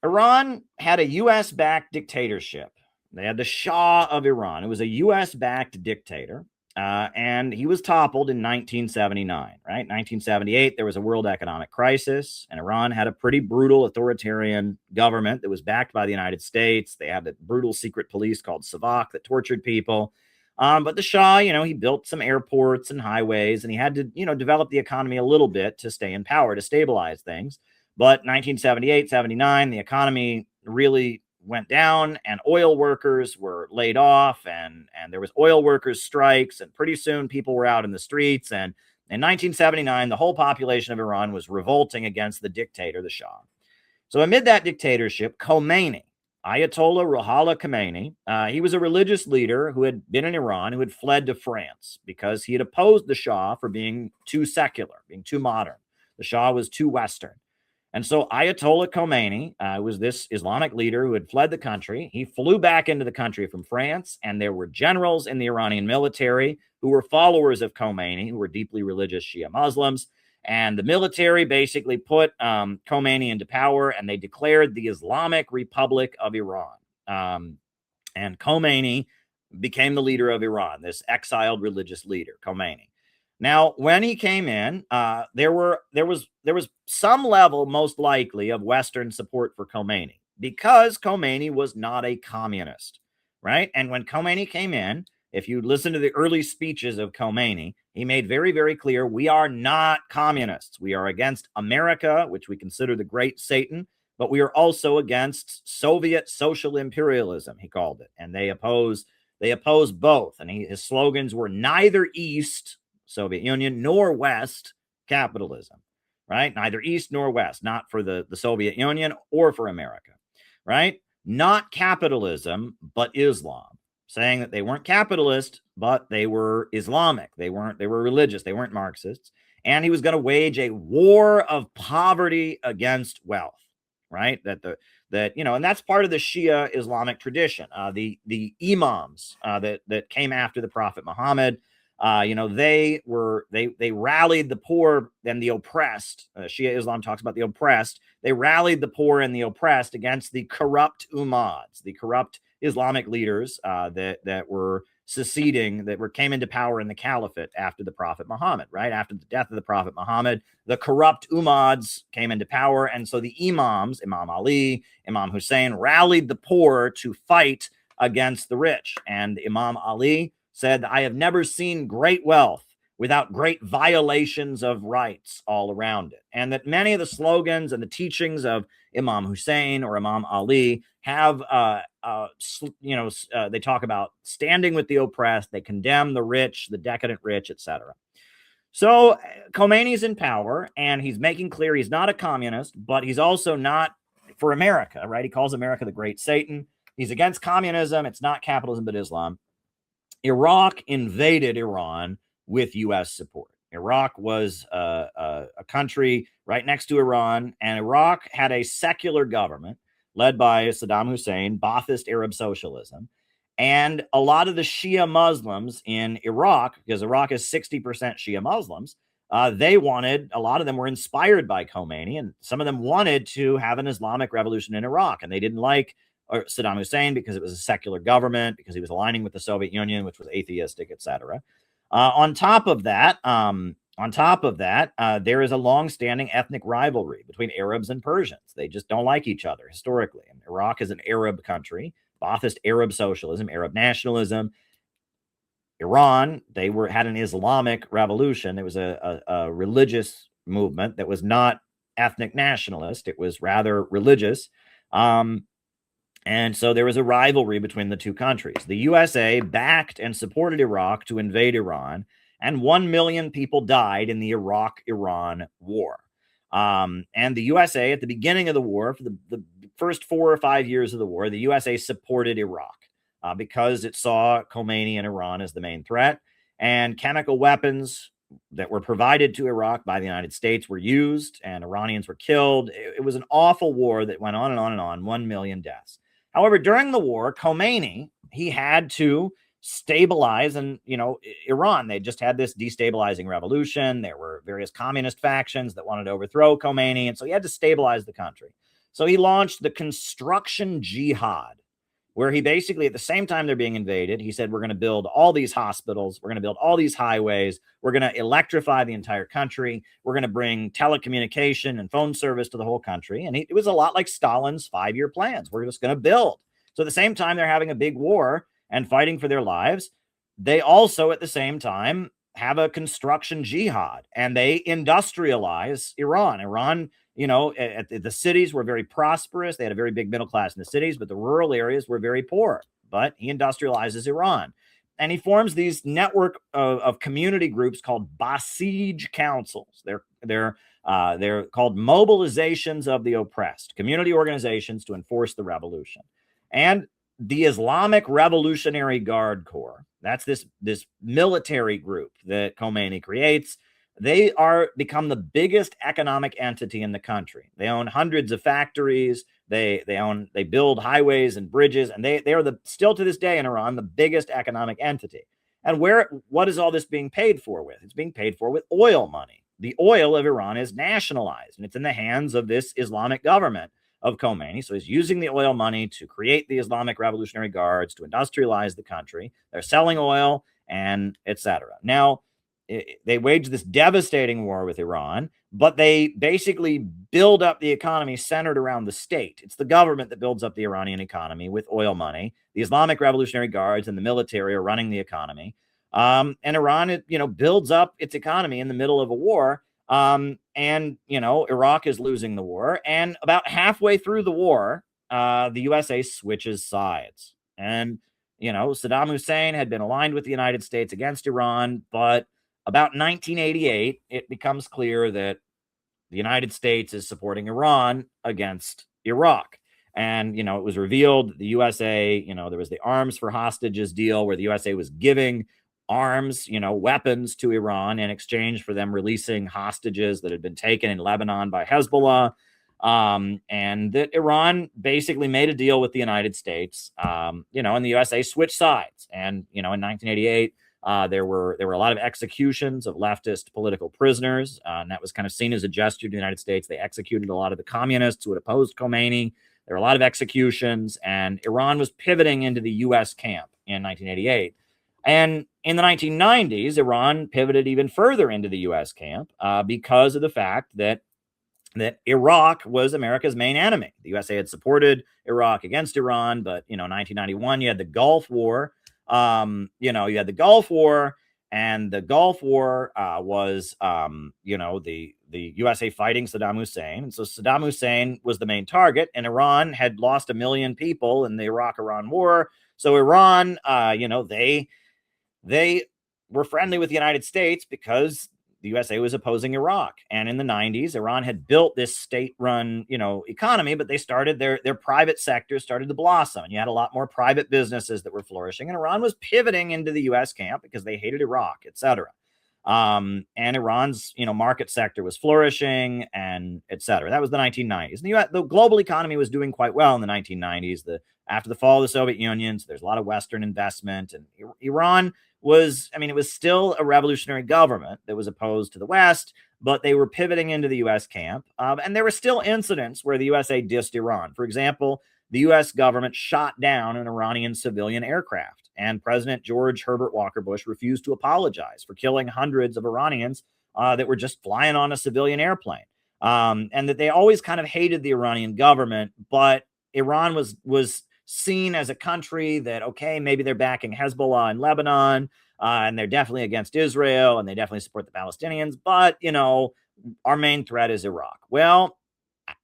Iran had a U.S.-backed dictatorship. They had the Shah of Iran. It was a U.S.-backed dictator, and he was toppled in 1979, right? 1978, there was a world economic crisis, and Iran had a pretty brutal authoritarian government that was backed by the United States. They had a brutal secret police called Savak that tortured people. But the Shah, he built some airports and highways, and he had to, develop the economy a little bit to stay in power, to stabilize things. But 1978, 79, the economy really went down, and oil workers were laid off, and there was oil workers strikes, and pretty soon people were out in the streets. And in 1979, the whole population of Iran was revolting against the dictator, the Shah. So amid that dictatorship, Khomeini, Ayatollah Ruhollah Khomeini, he was a religious leader who had been in Iran, who had fled to France because he had opposed the Shah for being too secular, being too modern. The Shah was too Western. And so Ayatollah Khomeini was this Islamic leader who had fled the country. He flew back into the country from France, and there were generals in the Iranian military who were followers of Khomeini, who were deeply religious Shia Muslims. And the military basically put Khomeini into power, and they declared the Islamic Republic of Iran. And Khomeini became the leader of Iran, this exiled religious leader, Khomeini. Now, when he came in, there was some level, most likely, of Western support for Khomeini because Khomeini was not a communist, right? And when Khomeini came in, if you listen to the early speeches of Khomeini, he made very, very clear, we are not communists. We are against America, which we consider the great Satan, but we are also against Soviet social imperialism, he called it. And they oppose both. And his slogans were neither East, Soviet Union, nor West, capitalism, right? Neither East nor West, not for the Soviet Union or for America, right? Not capitalism, but Islam, saying that they weren't capitalist, but they were Islamic. They were religious. They weren't Marxists. And he was going to wage a war of poverty against wealth, right? And that's part of the Shia Islamic tradition. The imams that came after the Prophet Muhammad, they rallied the poor and the oppressed. Shia Islam talks about the oppressed. They rallied the poor and the oppressed against the corrupt ummads, the corrupt Islamic leaders that were seceding, came into power in the caliphate after the Prophet Muhammad, right? After the death of the Prophet Muhammad, the corrupt ummads came into power. And so the imams, Imam Ali, Imam Hussein, rallied the poor to fight against the rich. And Imam Ali said, I have never seen great wealth without great violations of rights all around it. And that many of the slogans and the teachings of Imam Hussein or Imam Ali have, they talk about standing with the oppressed, they condemn the rich, the decadent rich, etc. So Khomeini's in power, and he's making clear he's not a communist, but he's also not for America, right? He calls America the great Satan. He's against communism. It's not capitalism, but Islam. Iraq invaded Iran with U.S. support. Iraq was a country right next to Iran, and Iraq had a secular government led by Saddam Hussein, Ba'athist Arab socialism. And a lot of the Shia Muslims in Iraq, because Iraq is 60% Shia Muslims, a lot of them were inspired by Khomeini, and some of them wanted to have an Islamic revolution in Iraq, and they didn't like Saddam Hussein because it was a secular government, because he was aligning with the Soviet Union, which was atheistic, etc. On top of that, there is a long-standing ethnic rivalry between Arabs and Persians. They just don't like each other historically. And Iraq is an Arab country, Ba'athist Arab socialism, Arab nationalism. Iran, had an Islamic revolution. It was a religious movement that was not ethnic nationalist. It was rather religious. And so there was a rivalry between the two countries. The USA backed and supported Iraq to invade Iran, and 1 million people died in the Iraq-Iran war. And the USA at the beginning of the war, for the first 4 or 5 years of the war, the USA supported Iraq because it saw Khomeini and Iran as the main threat. And chemical weapons that were provided to Iraq by the United States were used, and Iranians were killed. It was an awful war that went on and on and on, 1 million deaths. However, during the war, Khomeini, he had to stabilize and Iran. They just had this destabilizing revolution. There were various communist factions that wanted to overthrow Khomeini, and so he had to stabilize the country. So he launched the construction jihad, where he basically, at the same time they're being invaded, he said, we're going to build all these hospitals, we're going to build all these highways, we're going to electrify the entire country, we're going to bring telecommunication and phone service to the whole country. And it was a lot like Stalin's 5-year plans. We're just going to build. So at the same time they're having a big war and fighting for their lives, they also at the same time have a construction jihad, and they industrialize Iran. Iran, the cities were very prosperous. They had a very big middle class in the cities, but the rural areas were very poor. But he industrializes Iran, and he forms these network of community groups called Basij councils. They're called mobilizations of the oppressed, community organizations to enforce the revolution. And the Islamic Revolutionary Guard Corps, that's this military group that Khomeini creates. They become the biggest economic entity in the country. They own hundreds of factories. They build highways and bridges, and they are still to this day in Iran the biggest economic entity. And what is all this being paid for with? It's being paid for with oil money. The oil of Iran is nationalized, and it's in the hands of this Islamic government of Khomeini. So he's using the oil money to create the Islamic Revolutionary Guards, to industrialize the country. They're selling oil, and etc. Now, they wage this devastating war with Iran, but they basically build up the economy centered around the state. It's the government that builds up the Iranian economy with oil money. The Islamic Revolutionary Guards and the military are running the economy. And Iran, builds up its economy in the middle of a war. Iraq is losing the war. And about halfway through the war, the USA switches sides. And, Saddam Hussein had been aligned with the United States against Iran, but about 1988, it becomes clear that the United States is supporting Iran against Iraq. And, it was revealed the USA, there was the arms for hostages deal where the USA was giving arms, weapons to Iran in exchange for them releasing hostages that had been taken in Lebanon by Hezbollah. And that Iran basically made a deal with the United States, and the USA switched sides. And, in 1988, there were a lot of executions of leftist political prisoners, and that was kind of seen as a gesture to the United States. They executed a lot of the communists who had opposed Khomeini. There were a lot of executions, and Iran was pivoting into the U.S. camp in 1988. And in the 1990s, Iran pivoted even further into the U.S. camp because of the fact that Iraq was America's main enemy. The USA had supported Iraq against Iran, but 1991, you had the Gulf War. You had the Gulf War, and the Gulf War was the USA fighting Saddam Hussein. And so Saddam Hussein was the main target, and Iran had lost 1 million people in the Iraq-Iran war. So Iran, they were friendly with the United States because the USA was opposing Iraq. And in the 90s, Iran had built this state-run, economy, but they started their private sector started to blossom. And you had a lot more private businesses that were flourishing. And Iran was pivoting into the US camp because they hated Iraq, etc. And Iran's, market sector was flourishing, and etc. That was the 1990s. And the global economy was doing quite well in the 1990s. After the fall of the Soviet Union, so there's a lot of Western investment, and Iran was, it was still a revolutionary government that was opposed to the West, but they were pivoting into the U.S. camp. And there were still incidents where the USA dissed Iran. For example, the U.S. government shot down an Iranian civilian aircraft, and President George Herbert Walker Bush refused to apologize for killing hundreds of Iranians that were just flying on a civilian airplane. And that they always kind of hated the Iranian government, but Iran was seen as a country that, okay, maybe they're backing Hezbollah in Lebanon, and they're definitely against Israel, and they definitely support the Palestinians, but, our main threat is Iraq. Well,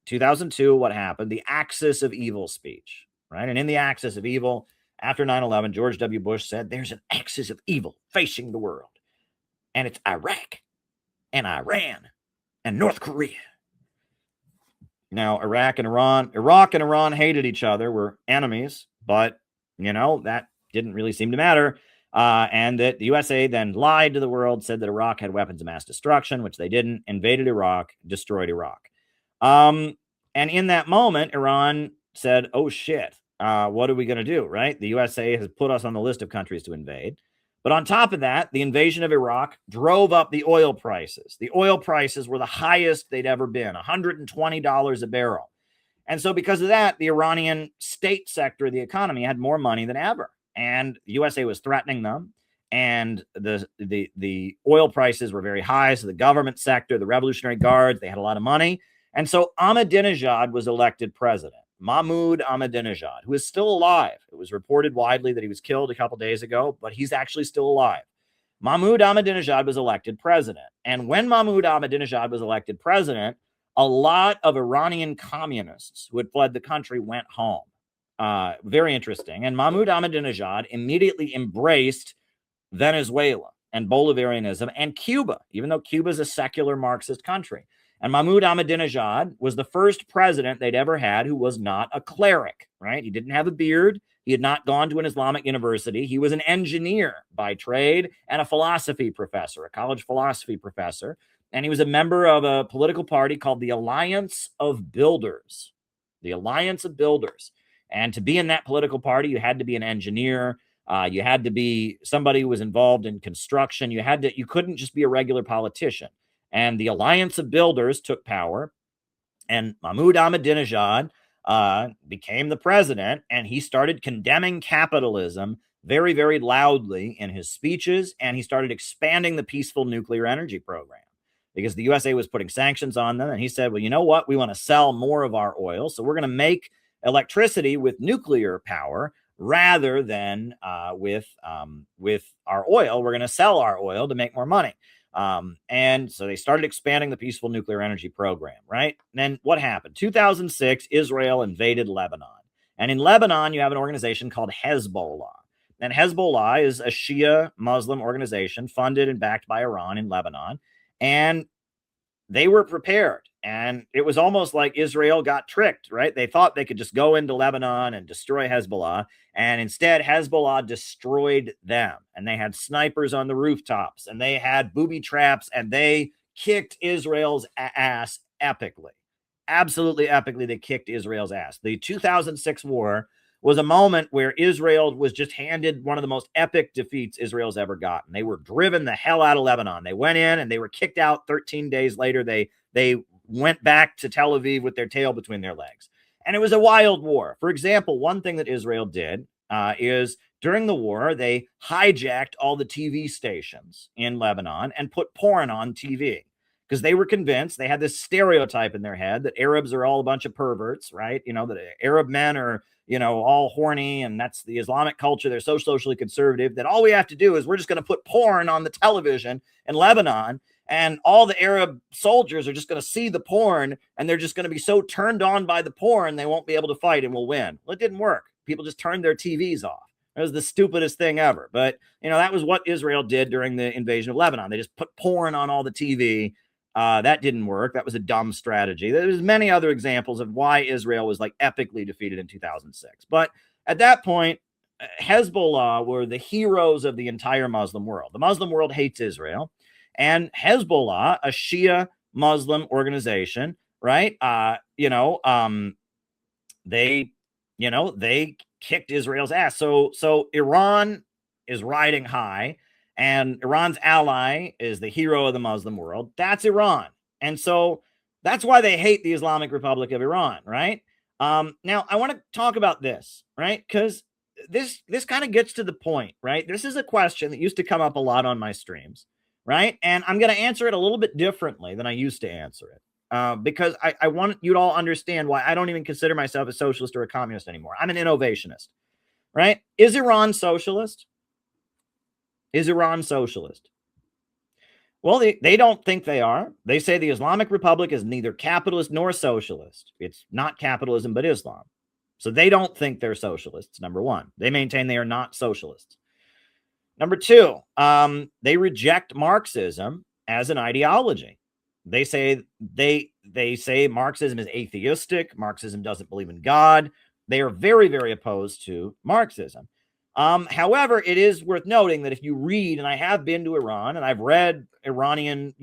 2002, what happened? The axis of evil speech, right? And in the axis of evil, after 9/11, George W. Bush said, there's an axis of evil facing the world, and it's Iraq and Iran and North Korea. Now, Iraq and Iran hated each other, were enemies, but, that didn't really seem to matter. And that the USA then lied to the world, said that Iraq had weapons of mass destruction, which they didn't, invaded Iraq, destroyed Iraq. And in that moment, Iran said, oh, shit, what are we going to do, right? The USA has put us on the list of countries to invade. But on top of that, the invasion of Iraq drove up the oil prices. The oil prices were the highest they'd ever been, $120 a barrel. And so because of that, the Iranian state sector of the economy had more money than ever. And the USA was threatening them. And the oil prices were very high. So the government sector, the Revolutionary Guards, they had a lot of money. And so Ahmadinejad was elected president. Mahmoud Ahmadinejad, who is still alive. It was reported widely that he was killed a couple days ago, but he's actually still alive. Mahmoud Ahmadinejad was elected president. And when Mahmoud Ahmadinejad was elected president, a lot of Iranian communists who had fled the country went home. Very interesting. And Mahmoud Ahmadinejad immediately embraced Venezuela and Bolivarianism and Cuba, even though Cuba is a secular Marxist country. And Mahmoud Ahmadinejad was the first president they'd ever had who was not a cleric, right? He didn't have a beard. He had not gone to an Islamic university. He was an engineer by trade and a philosophy professor, a college philosophy professor. And he was a member of a political party called the Alliance of Builders. The Alliance of Builders. And to be in that political party, you had to be an engineer. You had to be somebody who was involved in construction. You couldn't just be a regular politician. And the Alliance of Builders took power, and Mahmoud Ahmadinejad became the president, and he started condemning capitalism very, very loudly in his speeches, and he started expanding the peaceful nuclear energy program because the USA was putting sanctions on them. And he said, well, you know what? We want to sell more of our oil, so we're going to make electricity with nuclear power rather than with our oil. We're going to sell our oil to make more money. And so they started expanding the peaceful nuclear energy program, right? And then what happened? 2006, Israel invaded Lebanon. And in Lebanon, you have an organization called Hezbollah. And Hezbollah is a Shia Muslim organization funded and backed by Iran in Lebanon. And they were prepared. And it was almost like Israel got tricked, right? They thought they could just go into Lebanon and destroy Hezbollah. And instead, Hezbollah destroyed them. And they had snipers on the rooftops, and they had booby traps, and they kicked Israel's ass epically. Absolutely epically, they kicked Israel's ass. The 2006 war was a moment where Israel was just handed one of the most epic defeats Israel's ever gotten. They were driven the hell out of Lebanon. They went in and they were kicked out 13 days later. They went back to Tel Aviv with their tail between their legs. And it was a wild war. For example, one thing that Israel did is during the war, they hijacked all the TV stations in Lebanon and put porn on TV because they were convinced, they had this stereotype in their head that Arabs are all a bunch of perverts, right? That Arab men are, all horny, and that's the Islamic culture. They're so socially conservative that all we have to do is we're just going to put porn on the television in Lebanon, and all the Arab soldiers are just going to see the porn, and they're just going to be so turned on by the porn, they won't be able to fight and we'll win. Well, it didn't work. People just turned their TVs off. It was the stupidest thing ever. But, that was what Israel did during the invasion of Lebanon. They just put porn on all the TV. That didn't work. That was a dumb strategy. There's many other examples of why Israel was epically defeated in 2006. But at that point, Hezbollah were the heroes of the entire Muslim world. The Muslim world hates Israel. And Hezbollah, a Shia Muslim organization, right? They kicked Israel's ass. So Iran is riding high, and Iran's ally is the hero of the Muslim world. That's Iran. And so that's why they hate the Islamic Republic of Iran, right? Now, I want to talk about this, right? Because this kind of gets to the point, right? This is a question that used to come up a lot on my streams, right? And I'm going to answer it a little bit differently than I used to answer it. Because I want you to all understand why I don't even consider myself a socialist or a communist anymore. I'm an innovationist, right? Is Iran socialist? Is Iran socialist? Well, they don't think they are. They say the Islamic Republic is neither capitalist nor socialist. It's not capitalism, but Islam. So they don't think they're socialists, number one. They maintain they are not socialists. Number two, they reject Marxism as an ideology. They say Marxism is atheistic. Marxism doesn't believe in God. They are very, very opposed to Marxism. However, it is worth noting that if you read, and I have been to Iran and I've read Iranian,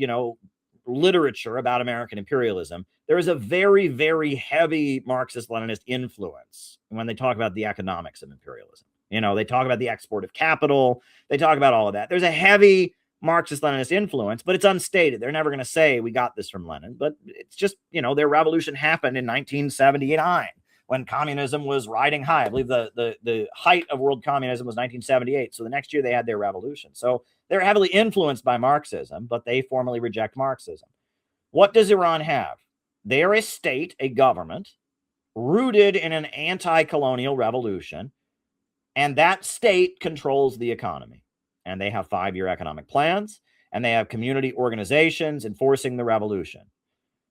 literature about American imperialism, there is a very, very heavy Marxist-Leninist influence when they talk about the economics of imperialism. They talk about the export of capital. They talk about all of that. There's a heavy Marxist-Leninist influence, but it's unstated. They're never going to say we got this from Lenin, but it's just, their revolution happened in 1979 when communism was riding high. I believe the height of world communism was 1978. So the next year they had their revolution. So they're heavily influenced by Marxism, but they formally reject Marxism. What does Iran have? They are a state, a government, rooted in an anti-colonial revolution, and that state controls the economy. And they have 5-year economic plans, and they have community organizations enforcing the revolution.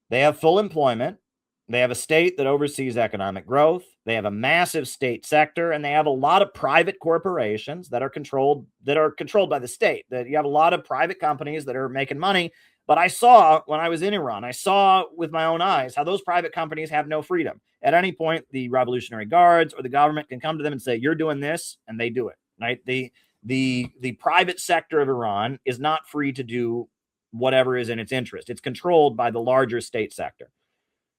They have full employment. They have a state that oversees economic growth. They have a massive state sector, and they have a lot of private corporations that are controlled by the state. That you have a lot of private companies that are making money. But I saw when I was in Iran, I saw with my own eyes how those private companies have no freedom. At any point, the Revolutionary Guards or the government can come to them and say, "You're doing this," and they do it. Right? The private sector of Iran is not free to do whatever is in its interest. It's controlled by the larger state sector.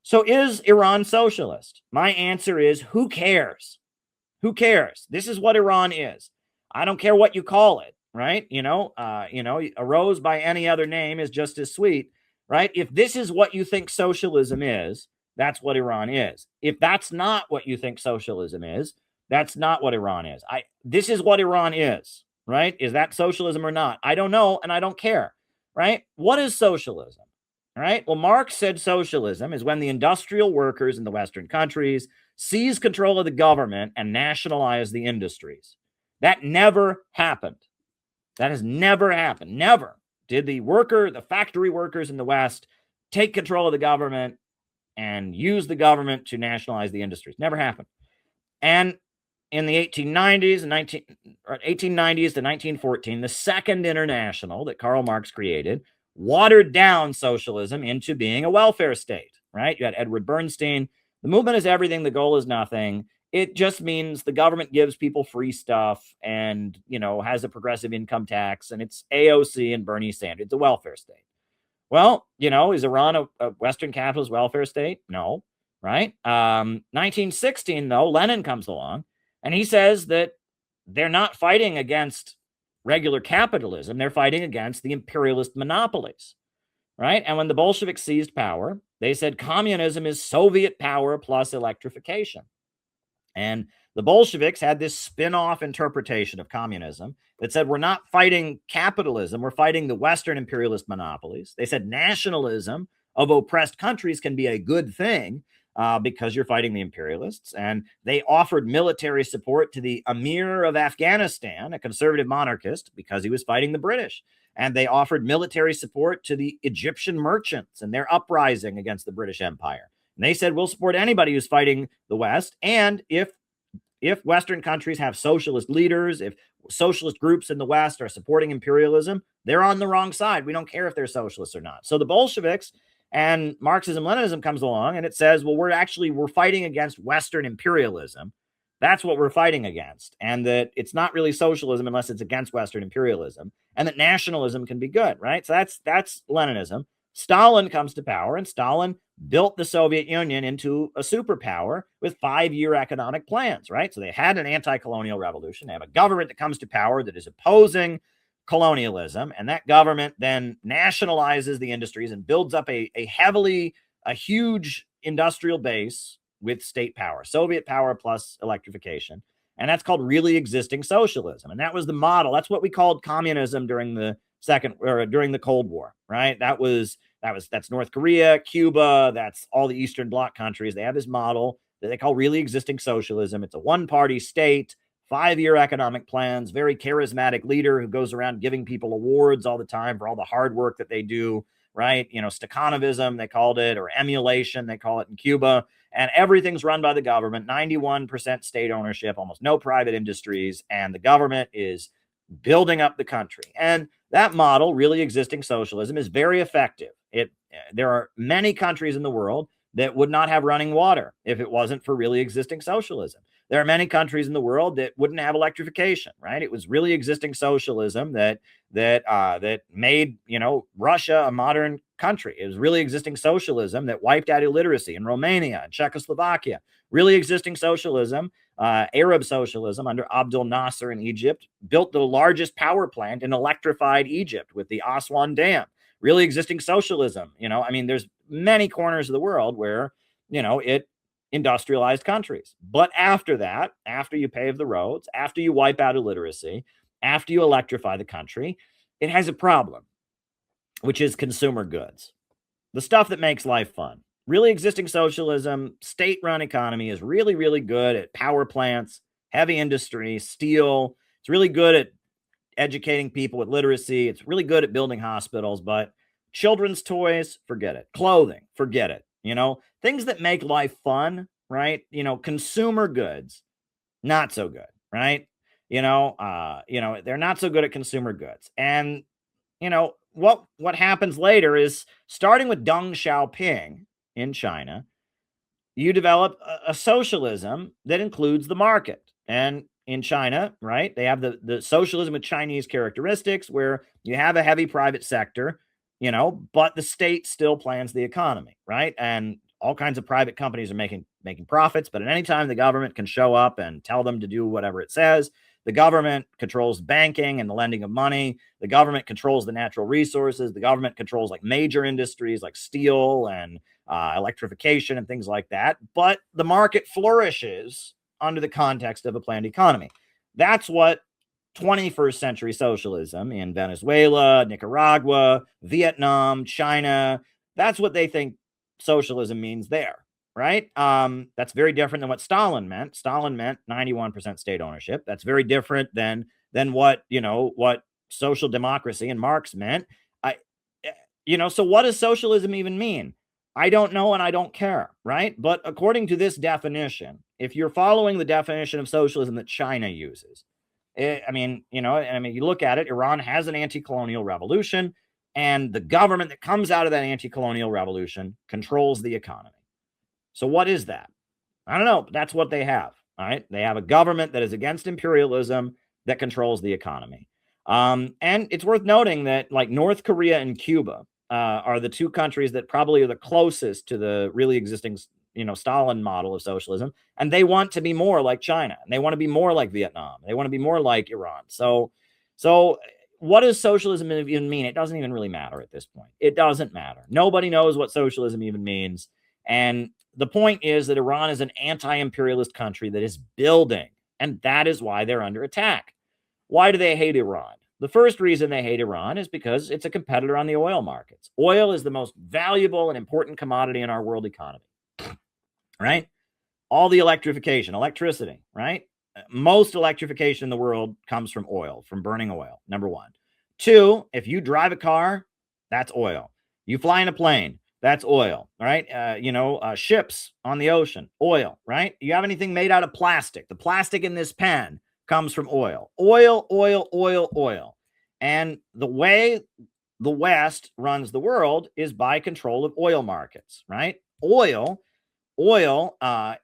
So is Iran socialist? My answer is, who cares? Who cares? This is what Iran is. I don't care what you call it, right? A rose by any other name is just as sweet, right? If this is what you think socialism is, that's what Iran is. If that's not what you think socialism is, that's not what Iran is. This is what Iran is, right? Is that socialism or not? I don't know, and I don't care, right? What is socialism? All right. Well, Marx said socialism is when the industrial workers in the Western countries seize control of the government and nationalize the industries. That never happened. That has never happened. Never did the factory workers in the West take control of the government and use the government to nationalize the industries. Never happened. And in the 1890s to 1914, the Second International that Karl Marx created watered down socialism into being a welfare state, right? You had Edward Bernstein. The movement is everything. The goal is nothing. It just means the government gives people free stuff and, has a progressive income tax, and it's AOC and Bernie Sanders. It's a welfare state. Well, is Iran a Western capitalist welfare state? No, right? 1916, though, Lenin comes along and he says that they're not fighting against regular capitalism. They're fighting against the imperialist monopolies, right? And when the Bolsheviks seized power, they said communism is Soviet power plus electrification. And the Bolsheviks had this spin-off interpretation of communism that said, we're not fighting capitalism, we're fighting the Western imperialist monopolies. They said nationalism of oppressed countries can be a good thing because you're fighting the imperialists. And they offered military support to the Emir of Afghanistan, a conservative monarchist, because he was fighting the British. And they offered military support to the Egyptian merchants and their uprising against the British Empire. And they said, we'll support anybody who's fighting the West. And if Western countries have socialist leaders, if socialist groups in the West are supporting imperialism, they're on the wrong side. We don't care if they're socialists or not. So the Bolsheviks and Marxism-Leninism comes along and it says, well, we're fighting against Western imperialism. That's what we're fighting against. And that it's not really socialism unless it's against Western imperialism, and that nationalism can be good, right? So that's Leninism. Stalin comes to power, and Stalin built the Soviet Union into a superpower with 5-year economic plans, right? So they had an anti-colonial revolution. They have a government that comes to power that is opposing colonialism, and that government then nationalizes the industries and builds up a huge industrial base with state power, Soviet power plus electrification. And that's called really existing socialism. And that was the model. That's what we called communism during the Cold War, right? That's North Korea, Cuba, that's all the Eastern Bloc countries. They have this model that they call really existing socialism. It's a one-party state, 5-year economic plans, very charismatic leader who goes around giving people awards all the time for all the hard work that they do, right? Stakhanovism, they called it, or emulation, they call it in Cuba. And everything's run by the government, 91% state ownership, almost no private industries, and the government is building up the country. And that model, really existing socialism, is very effective. There are many countries in the world that would not have running water if it wasn't for really existing socialism. There are many countries in the world that wouldn't have electrification, right? It was really existing socialism that made, Russia a modern country. It was really existing socialism that wiped out illiteracy in Romania and Czechoslovakia. Really existing socialism, Arab socialism under Abdel Nasser in Egypt, built the largest power plant in electrified Egypt with the Aswan Dam. Really existing socialism, there's many corners of the world where, it industrialized countries. But after that, after you pave the roads, after you wipe out illiteracy, after you electrify the country, it has a problem, which is consumer goods, the stuff that makes life fun. Really existing socialism, state-run economy is really, really good at power plants, heavy industry, steel. It's really good at educating people with literacy. It's really good at building hospitals, but children's toys, forget it. Clothing, forget it. Things that make life fun, right? Consumer goods, not so good, right? They're not so good at consumer goods. And, what happens later is, starting with Deng Xiaoping in China, you develop a socialism that includes the market. And in China, right, they have the socialism with Chinese characteristics where you have a heavy private sector, but the state still plans the economy, right? And all kinds of private companies are making profits, but at any time the government can show up and tell them to do whatever it says. The government controls banking and the lending of money. The government controls the natural resources. The government controls like major industries like steel and electrification and things like that. But the market flourishes under the context of a planned economy. That's what 21st century socialism in Venezuela, Nicaragua, Vietnam, China, that's what they think socialism means there, right? That's very different than what Stalin meant. Stalin meant 91% state ownership. That's very different than what social democracy and Marx meant. So what does socialism even mean? I don't know and I don't care, right? But according to this definition, if you're following the definition of socialism that China uses, you look at it, Iran has an anti-colonial revolution, and the government that comes out of that anti-colonial revolution controls the economy. So what is that? I don't know, but that's what they have, all right? They have a government that is against imperialism that controls the economy. And it's worth noting that like North Korea and Cuba are the two countries that probably are the closest to the really existing, Stalin model of socialism. And they want to be more like China, and they want to be more like Vietnam. They want to be more like Iran. So what does socialism even mean? It doesn't even really matter at this point. It doesn't matter. Nobody knows what socialism even means. And the point is that Iran is an anti-imperialist country that is building, and that is why they're under attack. Why do they hate Iran? The first reason they hate Iran is because it's a competitor on the oil markets. Oil is the most valuable and important commodity in our world economy, right? All the electricity, right? Most electrification in the world comes from oil, from burning oil, number one. Two, if you drive a car, that's oil. You fly in a plane, that's oil, right? Ships on the ocean, oil, right? You have anything made out of plastic. The plastic in this pen comes from oil. Oil, oil, oil, oil. And the way the West runs the world is by control of oil markets, right? Oil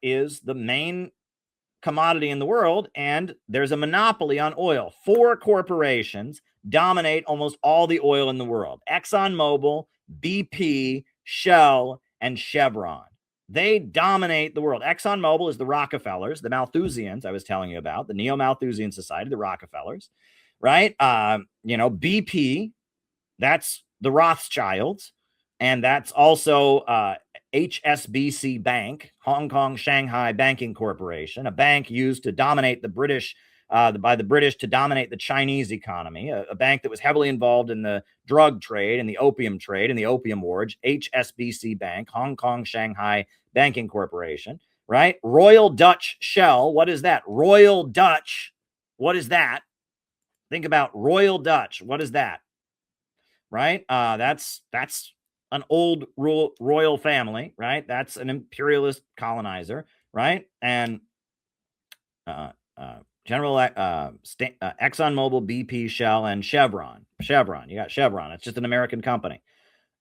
is the main commodity in the world, and there's a monopoly on oil. 4 corporations dominate almost all the oil in the world: ExxonMobil, BP, Shell, and Chevron. They dominate the world. ExxonMobil is the Rockefellers, the Malthusians I was telling you about, the Neo-Malthusian Society, the Rockefellers, right? BP, that's the Rothschilds, and that's also HSBC Bank, Hong Kong Shanghai Banking Corporation, a bank used to dominate the British, by the British to dominate the Chinese economy, a bank that was heavily involved in the drug trade and the opium trade and the opium wars. HSBC Bank, Hong Kong Shanghai Banking Corporation, right? Royal Dutch Shell, what is that? Royal Dutch, what is that? Think about Royal Dutch, what is that? Right? That's an old royal family, right? That's an imperialist colonizer, right? And ExxonMobil, BP, Shell, and Chevron. You got Chevron. It's just an American company.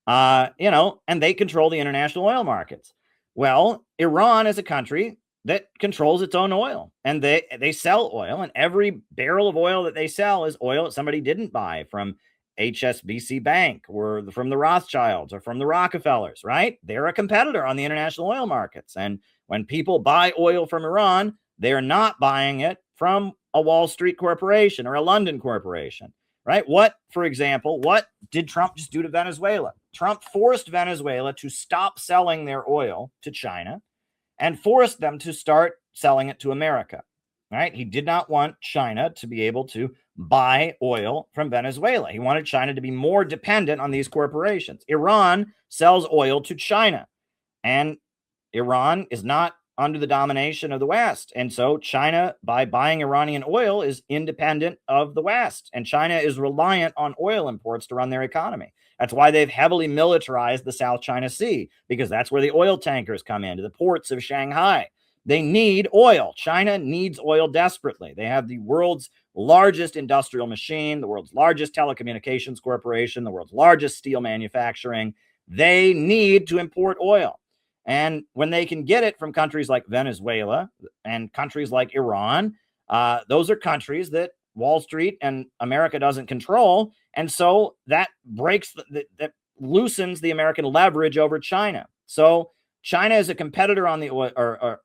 And they control the international oil markets. Well, Iran is a country that controls its own oil, and they sell oil, and every barrel of oil that they sell is oil that somebody didn't buy from HSBC Bank or from the Rothschilds or from the Rockefellers, right? They're a competitor on the international oil markets. And when people buy oil from Iran, they're not buying it from a Wall Street corporation or a London corporation, right? For example, what did Trump just do to Venezuela? Trump forced Venezuela to stop selling their oil to China and forced them to start selling it to America, right? He did not want China to be able to buy oil from Venezuela. He wanted China to be more dependent on these corporations. Iran sells oil to China, and Iran is not under the domination of the West. And so China, by buying Iranian oil, is independent of the West. And China is reliant on oil imports to run their economy. That's why they've heavily militarized the South China Sea, because that's where the oil tankers come into the ports of Shanghai. They need oil. China needs oil desperately. They have the world's largest industrial machine, the world's largest telecommunications corporation, the world's largest steel manufacturing. They need to import oil. And when they can get it from countries like Venezuela and countries like Iran, those are countries that Wall Street and America doesn't control. And so that that loosens the American leverage over China. So China is a competitor on the oil,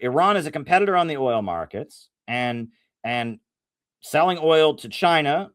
Iran is a competitor on the oil markets, and selling oil to China,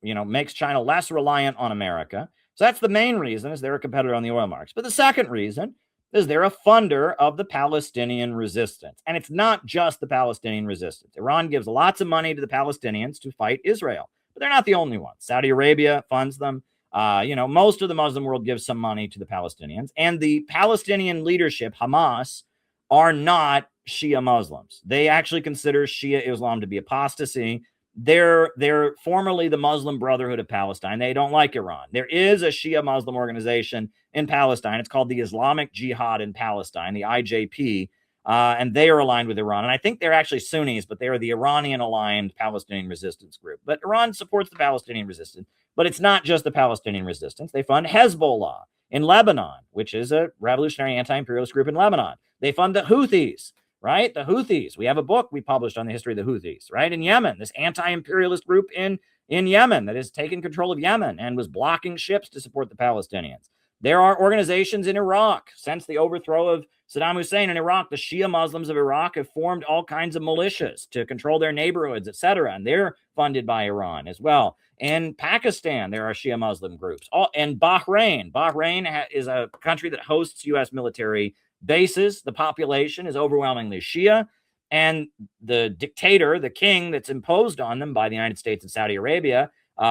makes China less reliant on America. So that's the main reason, is they're a competitor on the oil markets. But the second reason is they're a funder of the Palestinian resistance. And it's not just the Palestinian resistance. Iran gives lots of money to the Palestinians to fight Israel, but they're not the only ones. Saudi Arabia funds them. Most of the Muslim world gives some money to the Palestinians. And the Palestinian leadership, Hamas, are not Shia Muslims. They actually consider Shia Islam to be apostasy. They're formerly the Muslim Brotherhood of Palestine. They don't like Iran. There is a Shia Muslim organization in Palestine. It's called the Islamic Jihad in Palestine, the IJP, and they are aligned with Iran. And I think they're actually Sunnis, but they are the Iranian-aligned Palestinian resistance group. But Iran supports the Palestinian resistance. But it's not just the Palestinian resistance. They fund Hezbollah in Lebanon, which is a revolutionary anti-imperialist group in Lebanon. They fund the Houthis. Right? The Houthis. We have a book we published on the history of the Houthis, right? In Yemen, this anti-imperialist group in Yemen that has taken control of Yemen and was blocking ships to support the Palestinians. There are organizations in Iraq. Since the overthrow of Saddam Hussein in Iraq, the Shia Muslims of Iraq have formed all kinds of militias to control their neighborhoods, etc. And they're funded by Iran as well. In Pakistan, there are Shia Muslim groups. And Bahrain. Bahrain is a country that hosts U.S. military bases. The population is overwhelmingly Shia, and the dictator, the king that's imposed on them by the United States and Saudi Arabia, he's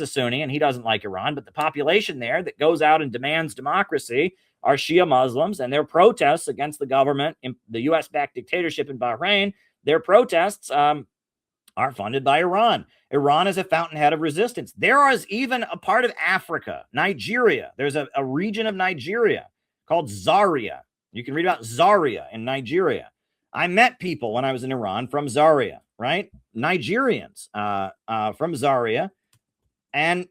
a Sunni and he doesn't like Iran, but the population there that goes out and demands democracy are Shia Muslims, and their protests against the government, in the U.S.-backed dictatorship in Bahrain, their protests are funded by Iran. Iran is a fountainhead of resistance. There is even a part of Africa, Nigeria. There's a region of Nigeria called Zaria. You can read about Zaria in Nigeria. I met people when I was in Iran from Zaria, right? Nigerians from Zaria. And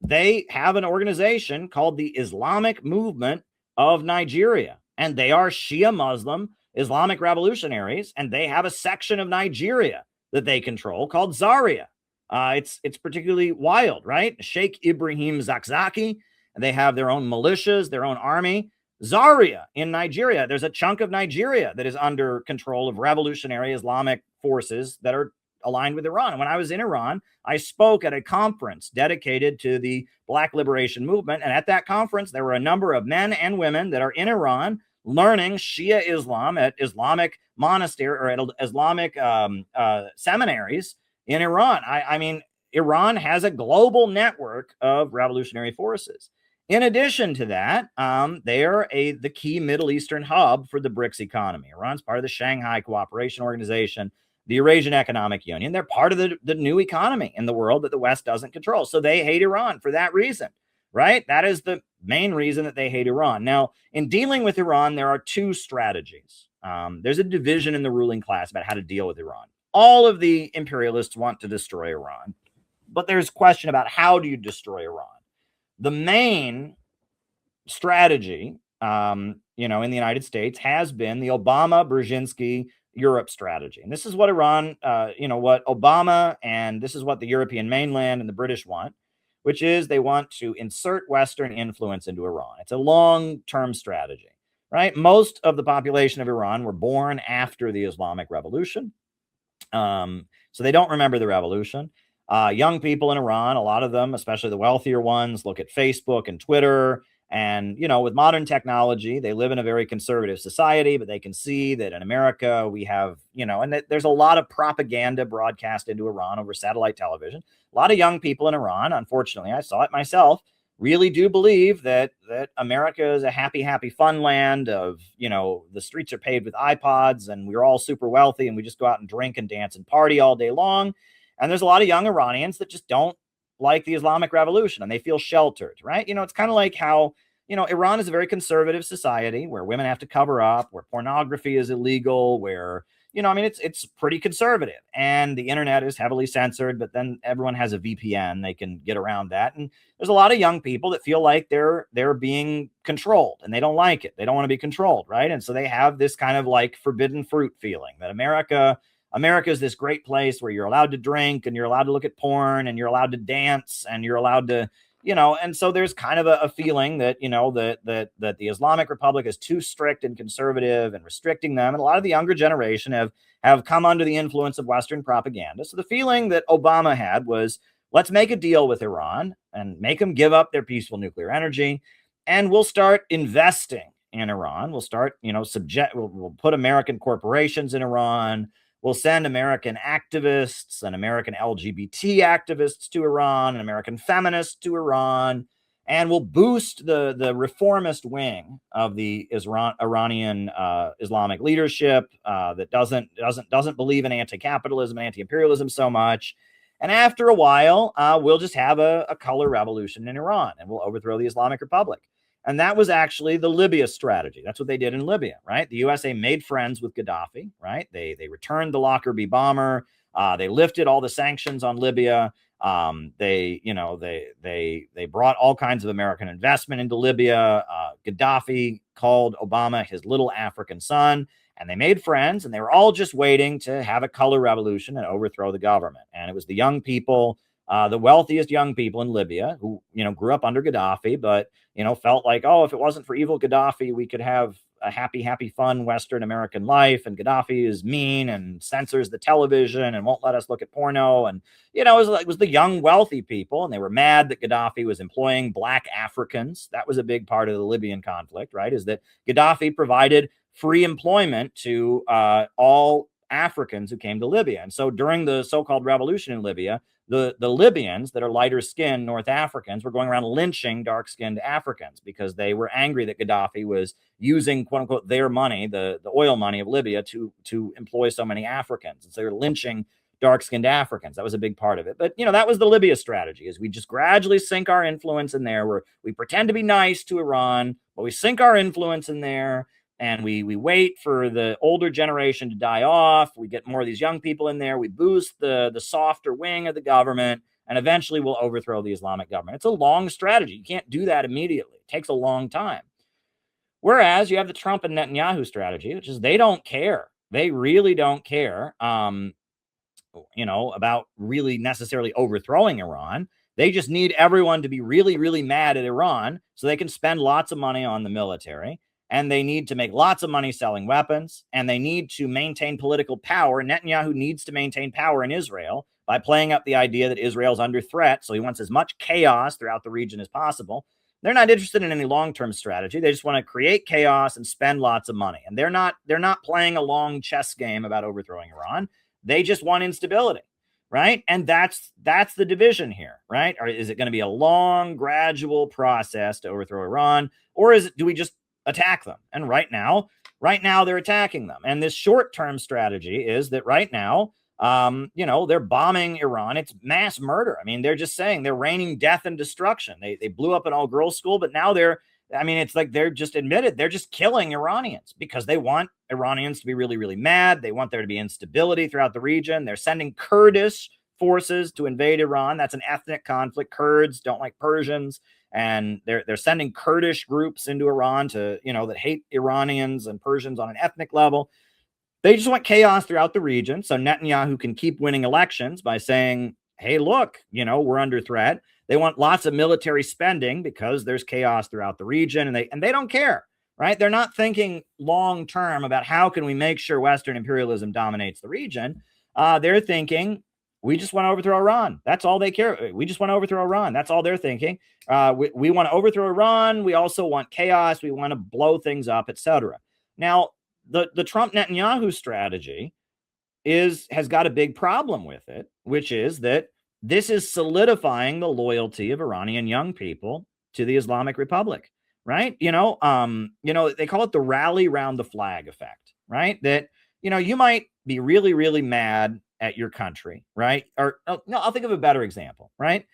they have an organization called the Islamic Movement of Nigeria. And they are Shia Muslim Islamic revolutionaries. And they have a section of Nigeria that they control called Zaria. It's particularly wild, right? Sheikh Ibrahim Zakzaki, and they have their own militias, their own army. Zaria in Nigeria, there's a chunk of Nigeria that is under control of revolutionary Islamic forces that are aligned with Iran. And when I was in Iran, I spoke at a conference dedicated to the Black Liberation Movement. And at that conference, there were a number of men and women that are in Iran learning Shia Islam at Islamic monastery or at Islamic seminaries in Iran. I mean, Iran has a global network of revolutionary forces. In addition to that, they are the key Middle Eastern hub for the BRICS economy. Iran's part of the Shanghai Cooperation Organization, the Eurasian Economic Union. They're part of the new economy in the world that the West doesn't control. So they hate Iran for that reason, right? That is the main reason that they hate Iran. Now, in dealing with Iran, there are two strategies. There's a division in the ruling class about how to deal with Iran. All of the imperialists want to destroy Iran. but there's question about how do you destroy Iran. The main strategy, in the United States has been the Obama-Brzezinski Europe strategy. And this is what Iran, what Obama and this is what the European mainland and the British want, which is they want to insert Western influence into Iran. It's a long-term strategy, right? Most of the population of Iran were born after the Islamic Revolution. So they don't remember the revolution. Young people in Iran, a lot of them, especially the wealthier ones, look at Facebook and Twitter. And, with modern technology, they live in a very conservative society, but they can see that in America, we have, and there's a lot of propaganda broadcast into Iran over satellite television. A lot of young people in Iran, unfortunately, I saw it myself, really do believe that America is a happy, happy fun land of, the streets are paved with iPods and we're all super wealthy and we just go out and drink and dance and party all day long. And there's a lot of young Iranians that just don't like the Islamic Revolution and they feel sheltered, right? It's kind of like how, Iran is a very conservative society where women have to cover up, where pornography is illegal, where, it's pretty conservative and the internet is heavily censored, but then everyone has a VPN. They can get around that. And there's a lot of young people that feel like they're being controlled and they don't like it. They don't want to be controlled, right? And so they have this kind of like forbidden fruit feeling that America is this great place where you're allowed to drink and you're allowed to look at porn and you're allowed to dance and you're allowed to, and so there's kind of a feeling that, that the Islamic Republic is too strict and conservative and restricting them. And a lot of the younger generation have come under the influence of Western propaganda. So the feeling that Obama had was, let's make a deal with Iran and make them give up their peaceful nuclear energy. And we'll start investing in Iran. We'll start, we'll put American corporations in Iran. We'll send American activists and American LGBT activists to Iran and American feminists to Iran, and we'll boost the reformist wing of the Iranian Islamic leadership that doesn't believe in anti-capitalism and anti-imperialism so much. And after a while, we'll just have a color revolution in Iran, and we'll overthrow the Islamic Republic. And that was actually the Libya strategy. That's what they did in Libya, right? The USA made friends with Gaddafi, right? They returned the Lockerbie bomber. They lifted all the sanctions on Libya. They brought all kinds of American investment into Libya. Gaddafi called Obama his little African son, and they made friends, and they were all just waiting to have a color revolution and overthrow the government. And it was the young people, the wealthiest young people in Libya who, grew up under Gaddafi, but, felt like, oh, if it wasn't for evil Gaddafi, we could have a happy, happy, fun Western American life. And Gaddafi is mean and censors the television and won't let us look at porno. And, it was the young, wealthy people. And they were mad that Gaddafi was employing Black Africans. That was a big part of the Libyan conflict, right? Is that Gaddafi provided free employment to all Africans who came to Libya. And so during the so-called revolution in Libya, the Libyans that are lighter skinned North Africans were going around lynching dark skinned Africans because they were angry that Gaddafi was using, quote unquote, their money, the oil money of Libya to employ so many Africans. And so they were lynching dark skinned Africans. That was a big part of it. But, that was the Libya strategy, is we just gradually sink our influence in there, where we pretend to be nice to Iran, but we sink our influence in there. And we wait for the older generation to die off. We get more of these young people in there. We boost the softer wing of the government, and eventually we'll overthrow the Islamic government. It's a long strategy. You can't do that immediately. It takes a long time. Whereas you have the Trump and Netanyahu strategy, which is they don't care. They really don't care, about really necessarily overthrowing Iran. They just need everyone to be really, really mad at Iran so they can spend lots of money on the military. And they need to make lots of money selling weapons, and they need to maintain political power. Netanyahu needs to maintain power in Israel by playing up the idea that Israel's under threat. So he wants as much chaos throughout the region as possible. They're not interested in any long-term strategy. They just want to create chaos and spend lots of money. And they're not playing a long chess game about overthrowing Iran. They just want instability, right? And that's the division here, right? Or is it going to be a long, gradual process to overthrow Iran, or do we just attack them? And right now they're attacking them. And this short-term strategy is that right now, they're bombing Iran. It's mass murder. I mean, they're just saying they're raining death and destruction. They blew up an all-girls school, but now it's like they're just admitted they're just killing Iranians because they want Iranians to be really, really mad. They want there to be instability throughout the region. They're sending Kurdish forces to invade Iran. That's an ethnic conflict. Kurds don't like Persians, and they're sending Kurdish groups into Iran to, that hate Iranians and Persians on an ethnic level. They just want chaos throughout the region, so Netanyahu can keep winning elections by saying, hey, look, we're under threat. They want lots of military spending because there's chaos throughout the region, and they don't care, right? They're not thinking long term about how can we make sure Western imperialism dominates the region. They're thinking, we just want to overthrow Iran. That's all they care. We just want to overthrow Iran. That's all they're thinking. We want to overthrow Iran. We also want chaos. We want to blow things up, etc. Now, the Trump Netanyahu strategy has got a big problem with it, which is that this is solidifying the loyalty of Iranian young people to the Islamic Republic, right? They call it the rally round the flag effect, right? That, you might be really, really mad at your country, right? Or no, I'll think of a better example, right?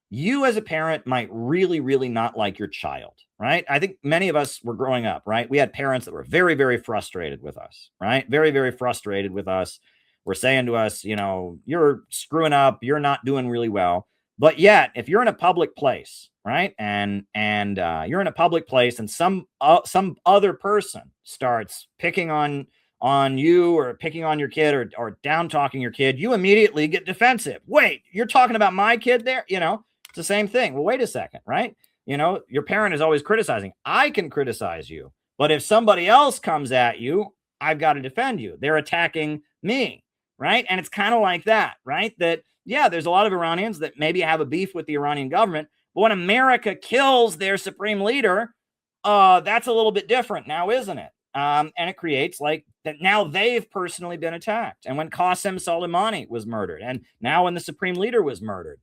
You as a parent might really, really not like your child, right? I think many of us were growing up, right? We had parents that were very, very frustrated with us, right? Very, very frustrated with us. Were saying to us, you're screwing up, you're not doing really well. But yet, if you're in a public place, right, and you're in a public place, and some other person starts picking on you or picking on your kid or down talking your kid, you immediately get defensive. Wait, you're talking about my kid there? It's the same thing. Well, wait a second, right? Your parent is always criticizing. I can criticize you, but if somebody else comes at you, I've got to defend you. They're attacking me. Right. And it's kind of like that, right? That, yeah, there's a lot of Iranians that maybe have a beef with the Iranian government. But when America kills their supreme leader, that's a little bit different now, isn't it? And it creates like that now they've personally been attacked. And when Qasem Soleimani was murdered, and now when the supreme leader was murdered,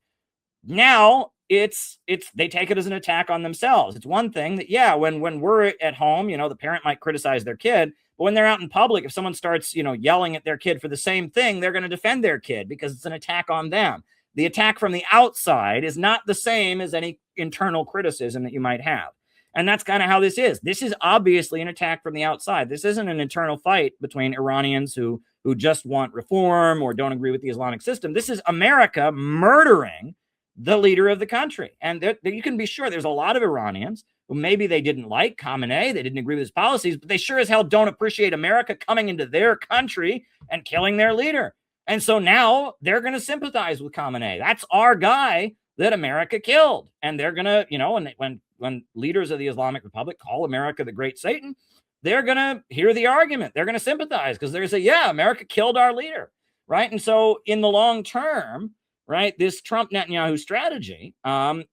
now it's they take it as an attack on themselves. It's one thing that, yeah, when we're at home, the parent might criticize their kid. But when they're out in public, if someone starts, yelling at their kid for the same thing, they're going to defend their kid because it's an attack on them. The attack from the outside is not the same as any internal criticism that you might have. And that's kind of how this is. This is obviously an attack from the outside. This isn't an internal fight between Iranians who just want reform or don't agree with the Islamic system. This is America murdering the leader of the country. And you can be sure there's a lot of Iranians who maybe they didn't like Khamenei, they didn't agree with his policies, but they sure as hell don't appreciate America coming into their country and killing their leader. And so now they're going to sympathize with Khamenei. That's our guy that America killed. And they're going to, when leaders of the Islamic Republic call America the Great Satan, they're going to hear the argument. They're going to sympathize because they're going to say, yeah, America killed our leader, right? And so in the long term, right, this Trump Netanyahu strategy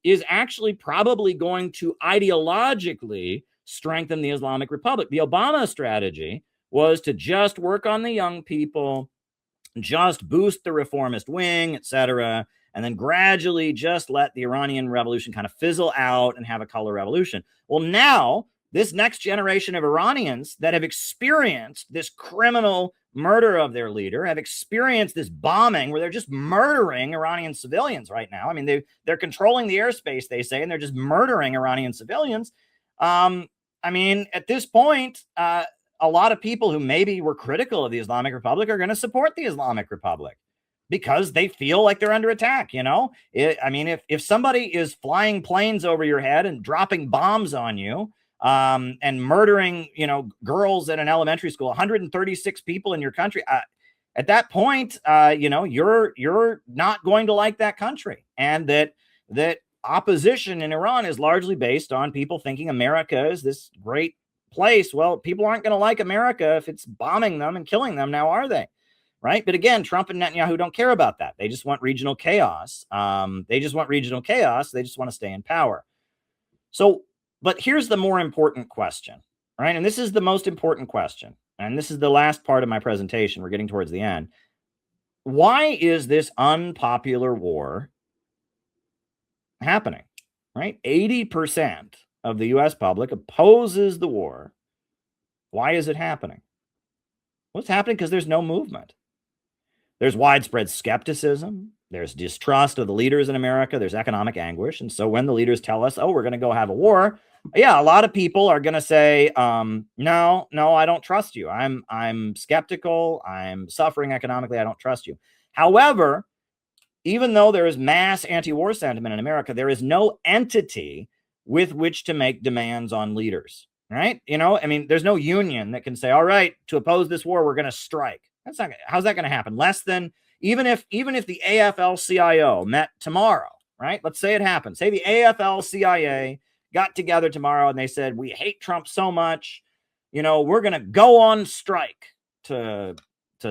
is actually probably going to ideologically strengthen the Islamic Republic. The Obama strategy was to just work on the young people, just boost the reformist wing, etc., and then gradually just let the Iranian revolution kind of fizzle out and have a color revolution. Well, now this next generation of Iranians that have experienced this criminal murder of their leader, have experienced this bombing where they're just murdering Iranian civilians right now. I mean, they're controlling the airspace, they say, and they're just murdering Iranian civilians. I mean, at this point, a lot of people who maybe were critical of the Islamic Republic are going to support the Islamic Republic because they feel like they're under attack. If somebody is flying planes over your head and dropping bombs on you, and murdering, girls at an elementary school, 136 people in your country. At that point, you're not going to like that country. And that opposition in Iran is largely based on people thinking America is this great place. Well, people aren't going to like America if it's bombing them and killing them now, are they? Right. But again, Trump and Netanyahu don't care about that. They just want regional chaos. They just want to stay in power. But here's the more important question, right? And this is the most important question. And this is the last part of my presentation. We're getting towards the end. Why is this unpopular war happening, right? 80% of the U.S. public opposes the war. Why is it happening? Well, it's happening because there's no movement. There's widespread skepticism. There's distrust of the leaders in America. There's economic anguish. And so when the leaders tell us, oh, we're going to go have a war, yeah, a lot of people are going to say, no, I don't trust you. I'm skeptical. I'm suffering economically. I don't trust you. However, even though there is mass anti-war sentiment in America, there is no entity with which to make demands on leaders, right? I mean, there's no union that can say, all right, to oppose this war, we're going to strike. That's not, how's that going to happen? Less than, even if the AFL-CIO met tomorrow, right? Let's say it happened. Say the AFL-CIA got together tomorrow and they said, we hate Trump so much, we're going to go on strike to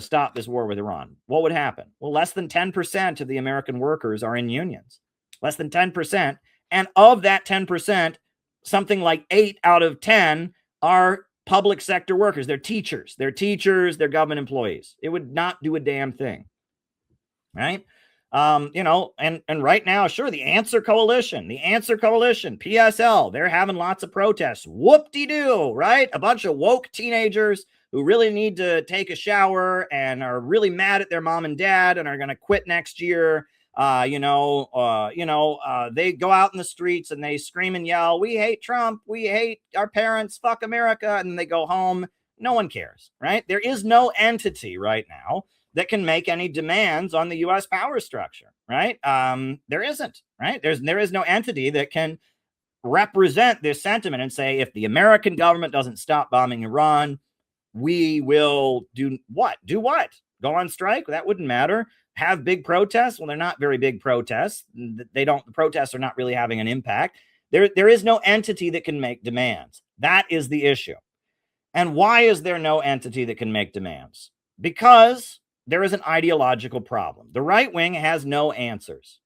stop this war with Iran. What would happen? Well, less than 10% of the American workers are in unions. Less than 10%. And of that 10%, something like 8 out of 10 are public sector workers. They're teachers. They're government employees. It would not do a damn thing. Right? And right now, sure, the Answer Coalition, PSL, they're having lots of protests. Whoop-de-doo, right? A bunch of woke teenagers who really need to take a shower and are really mad at their mom and dad and are going to quit next year. They go out in the streets and they scream and yell, we hate Trump, we hate our parents, fuck America, and then they go home. No one cares, right? There is no entity right now that can make any demands on the U.S. power structure, right? There isn't, right? There is no entity that can represent this sentiment and say, if the American government doesn't stop bombing Iran, we will do what? Go on strike? That wouldn't matter. Have big protests? Well, they're not very big protests. The protests are not really having an impact. There is no entity that can make demands. That is the issue. And why is there no entity that can make demands? Because there is an ideological problem. The right wing has no answers,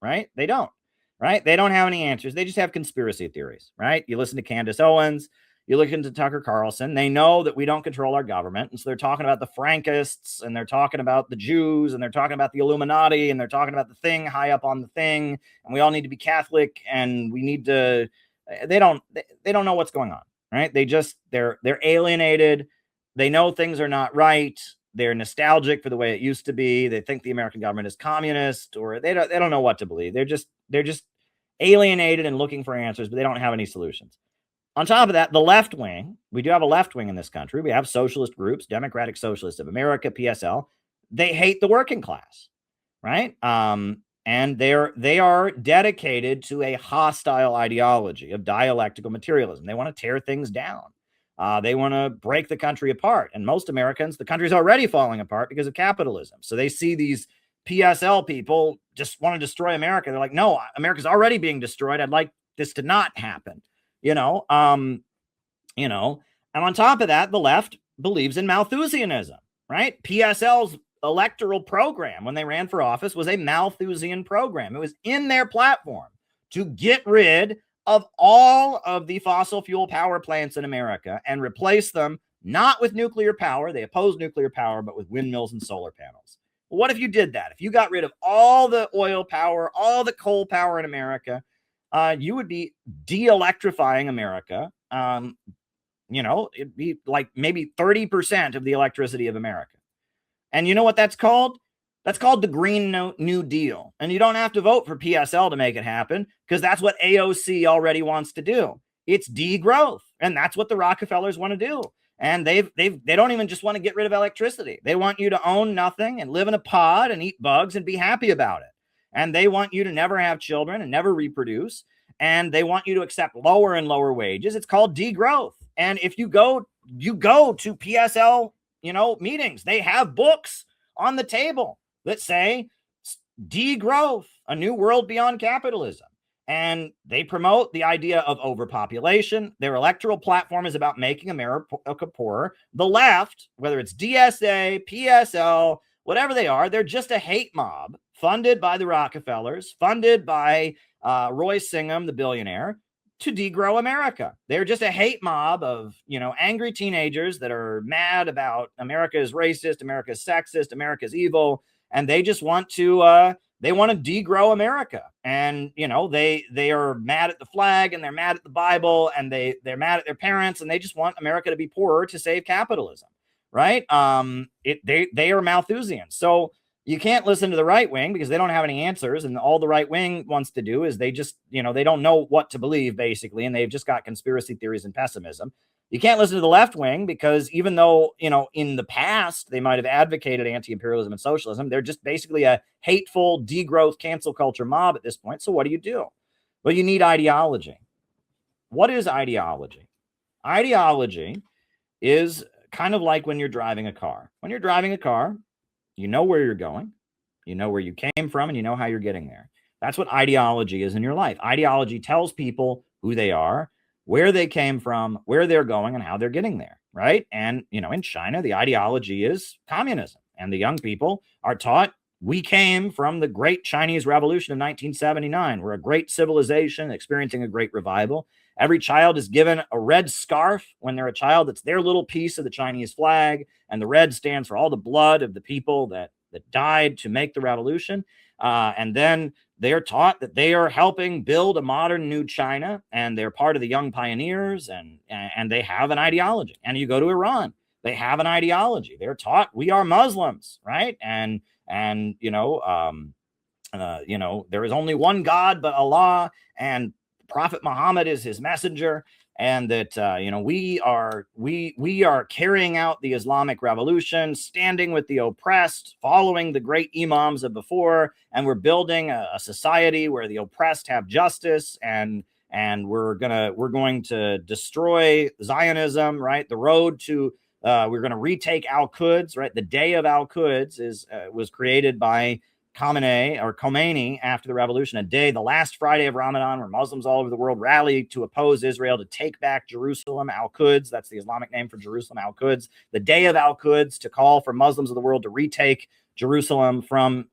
right? They don't, right? They don't have any answers. They just have conspiracy theories, right? You listen to Candace Owens, you look into Tucker Carlson, they know that we don't control our government. And so they're talking about the Frankists, and they're talking about the Jews, and they're talking about the Illuminati, and they're talking about the thing high up on the thing. And we all need to be Catholic, and we need to, they don't know what's going on, right? They're alienated. They know things are not right. They're nostalgic for the way it used to be. They think the American government is communist, or they don't know what to believe. They're just alienated and looking for answers, but they don't have any solutions. On top of that, the left wing, we do have a left wing in this country. We have socialist groups, Democratic Socialists of America, PSL. They hate the working class, right? And they are dedicated to a hostile ideology of dialectical materialism. They want to tear things down. They want to break the country apart. And most Americans, the country's already falling apart because of capitalism. So they see these PSL people just want to destroy America. They're like, no, America's already being destroyed. I'd like this to not happen. And on top of that, the left believes in Malthusianism, right? PSL's electoral program when they ran for office was a Malthusian program. It was in their platform to get rid of all of the fossil fuel power plants in America and replace them not with nuclear power. They oppose nuclear power, but with windmills and solar panels. Well, what if you did that? If you got rid of all the oil power, all the coal power in America, you would be de-electrifying America. It'd be like maybe 30% of the electricity of America. And you know what that's called? That's called the Green New Deal. And you don't have to vote for PSL to make it happen, because that's what AOC already wants to do. It's degrowth. And that's what the Rockefellers want to do. And they don't even just want to get rid of electricity. They want you to own nothing and live in a pod and eat bugs and be happy about it. And they want you to never have children and never reproduce. And they want you to accept lower and lower wages. It's called degrowth. And if you go to PSL, meetings, they have books on the table that say degrowth, a new world beyond capitalism. And they promote the idea of overpopulation. Their electoral platform is about making America poorer. The left, whether it's DSA, PSL, whatever they are, they're just a hate mob funded by the Rockefellers, funded by Roy Singham, the billionaire, to degrow America. They're just a hate mob of, angry teenagers that are mad about America is racist, America is sexist, America is evil, and they just want to degrow America. And they are mad at the flag, and they're mad at the Bible, and they're mad at their parents, and they just want America to be poorer to save capitalism, right? They are Malthusians. So you can't listen to the right wing because they don't have any answers. And all the right wing wants to do is they just, they don't know what to believe, basically. And they've just got conspiracy theories and pessimism. You can't listen to the left wing because even though, in the past they might have advocated anti-imperialism and socialism, they're just basically a hateful degrowth cancel culture mob at this point. So what do? Well, you need ideology. What is ideology? Ideology is kind of like when you're driving a car. When you're driving a car, you know where you're going, you know where you came from, and you know how you're getting there. That's what ideology is in your life. Ideology tells people who they are, where they came from, where they're going, and how they're getting there, right? And, in China, the ideology is communism. And the young people are taught we came from the great Chinese Revolution of 1979. We're a great civilization experiencing a great revival. Every child is given a red scarf when they're a child. It's their little piece of the Chinese flag. And the red stands for all the blood of the people that died to make the revolution. And then they're taught that they are helping build a modern new China, and they're part of the young pioneers, and they have an ideology. And you go to Iran, they have an ideology. They're taught we are Muslims, right? And there is only one God but Allah, and Prophet Muhammad is his messenger, and that we are carrying out the Islamic revolution, standing with the oppressed, following the great imams of before, and we're building a society where the oppressed have justice, and we're going to destroy Zionism, right? The road to we're going to retake Al-Quds, right? The Day of Al-Quds was created by Khomeini after the revolution, the last Friday of Ramadan, where Muslims all over the world rally to oppose Israel to take back Jerusalem, Al-Quds. That's the Islamic name for Jerusalem, Al-Quds. The Day of Al-Quds, to call for Muslims of the world to retake Jerusalem from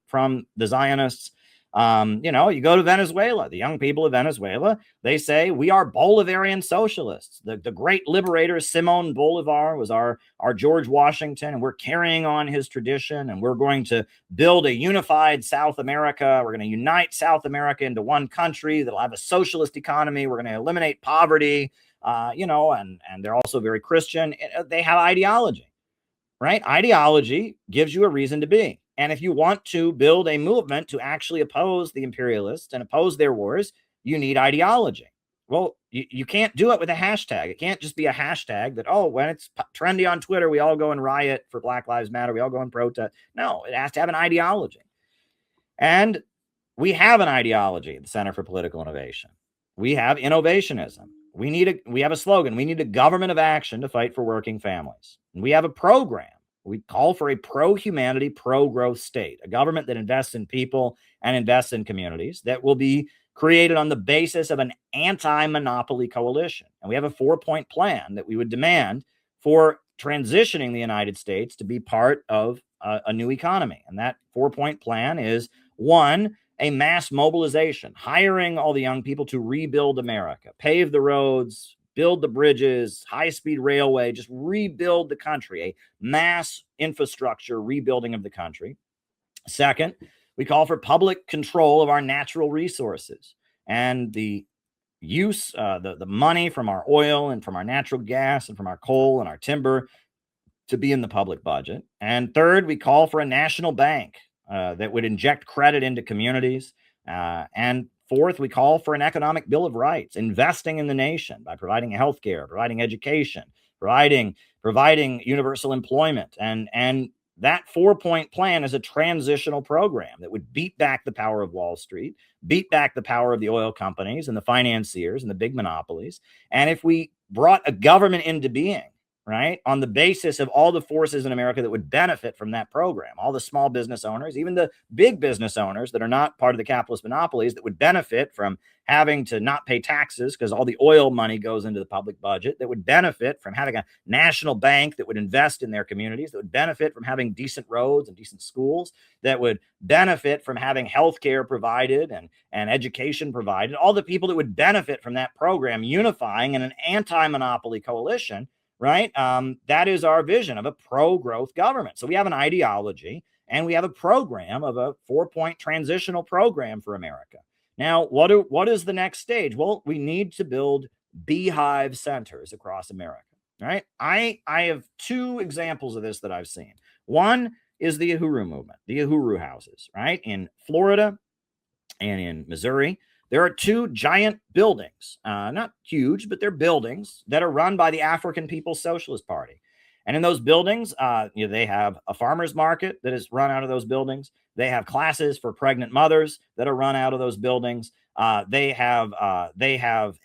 the Zionists. You go to Venezuela, the young people of Venezuela, they say we are Bolivarian socialists. The great liberator Simon Bolivar was our George Washington, and we're carrying on his tradition, and we're going to build a unified South America. We're going to unite South America into one country that'll have a socialist economy. We're going to eliminate poverty, and they're also very Christian. They have ideology, right? Ideology gives you a reason to be. And if you want to build a movement to actually oppose the imperialists and oppose their wars, you need ideology. Well, you can't do it with a hashtag. It can't just be a hashtag that, when it's trendy on Twitter, we all go and riot for Black Lives Matter. We all go and protest. No, it has to have an ideology. And we have an ideology at the Center for Political Innovation. We have innovationism. We have a slogan. We need a government of action to fight for working families. And we have a program. We call for a pro-humanity, pro-growth state, a government that invests in people and invests in communities, that will be created on the basis of an anti-monopoly coalition. And we have a 4-point plan that we would demand for transitioning the United States to be part of a new economy. And that 4-point plan is, 1, a mass mobilization, hiring all the young people to rebuild America, pave the roads, build the bridges, high-speed railway, just rebuild the country, a mass infrastructure rebuilding of the country. Second, we call for public control of our natural resources and the use, the money from our oil and from our natural gas and from our coal and our timber to be in the public budget. And third, we call for a national bank that would inject credit into communities. And fourth, we call for an economic bill of rights, investing in the nation by providing health care, providing education, providing universal employment. And that 4-point plan is a transitional program that would beat back the power of Wall Street, beat back the power of the oil companies and the financiers and the big monopolies. And if we brought a government into being, right, on the basis of all the forces in America that would benefit from that program, all the small business owners, even the big business owners that are not part of the capitalist monopolies, that would benefit from having to not pay taxes because all the oil money goes into the public budget, that would benefit from having a national bank that would invest in their communities, that would benefit from having decent roads and decent schools, that would benefit from having health care provided and education provided, all the people that would benefit from that program unifying in an anti-monopoly coalition, right? That is our vision of a pro-growth government. So we have an ideology and we have a program of a 4-point transitional program for America. Now, what is the next stage? Well, we need to build beehive centers across America, right? I have 2 examples of this that I've seen. One is the Uhuru movement, the Uhuru houses, right? In Florida and in Missouri, there are 2 giant buildings, not huge, but they're buildings that are run by the African People's Socialist Party. And in those buildings, they have a farmer's market that is run out of those buildings. They have classes for pregnant mothers that are run out of those buildings. They have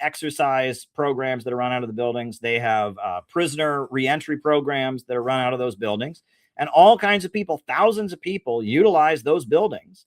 exercise programs that are run out of the buildings. They have prisoner reentry programs that are run out of those buildings. And all kinds of people, thousands of people, utilize those buildings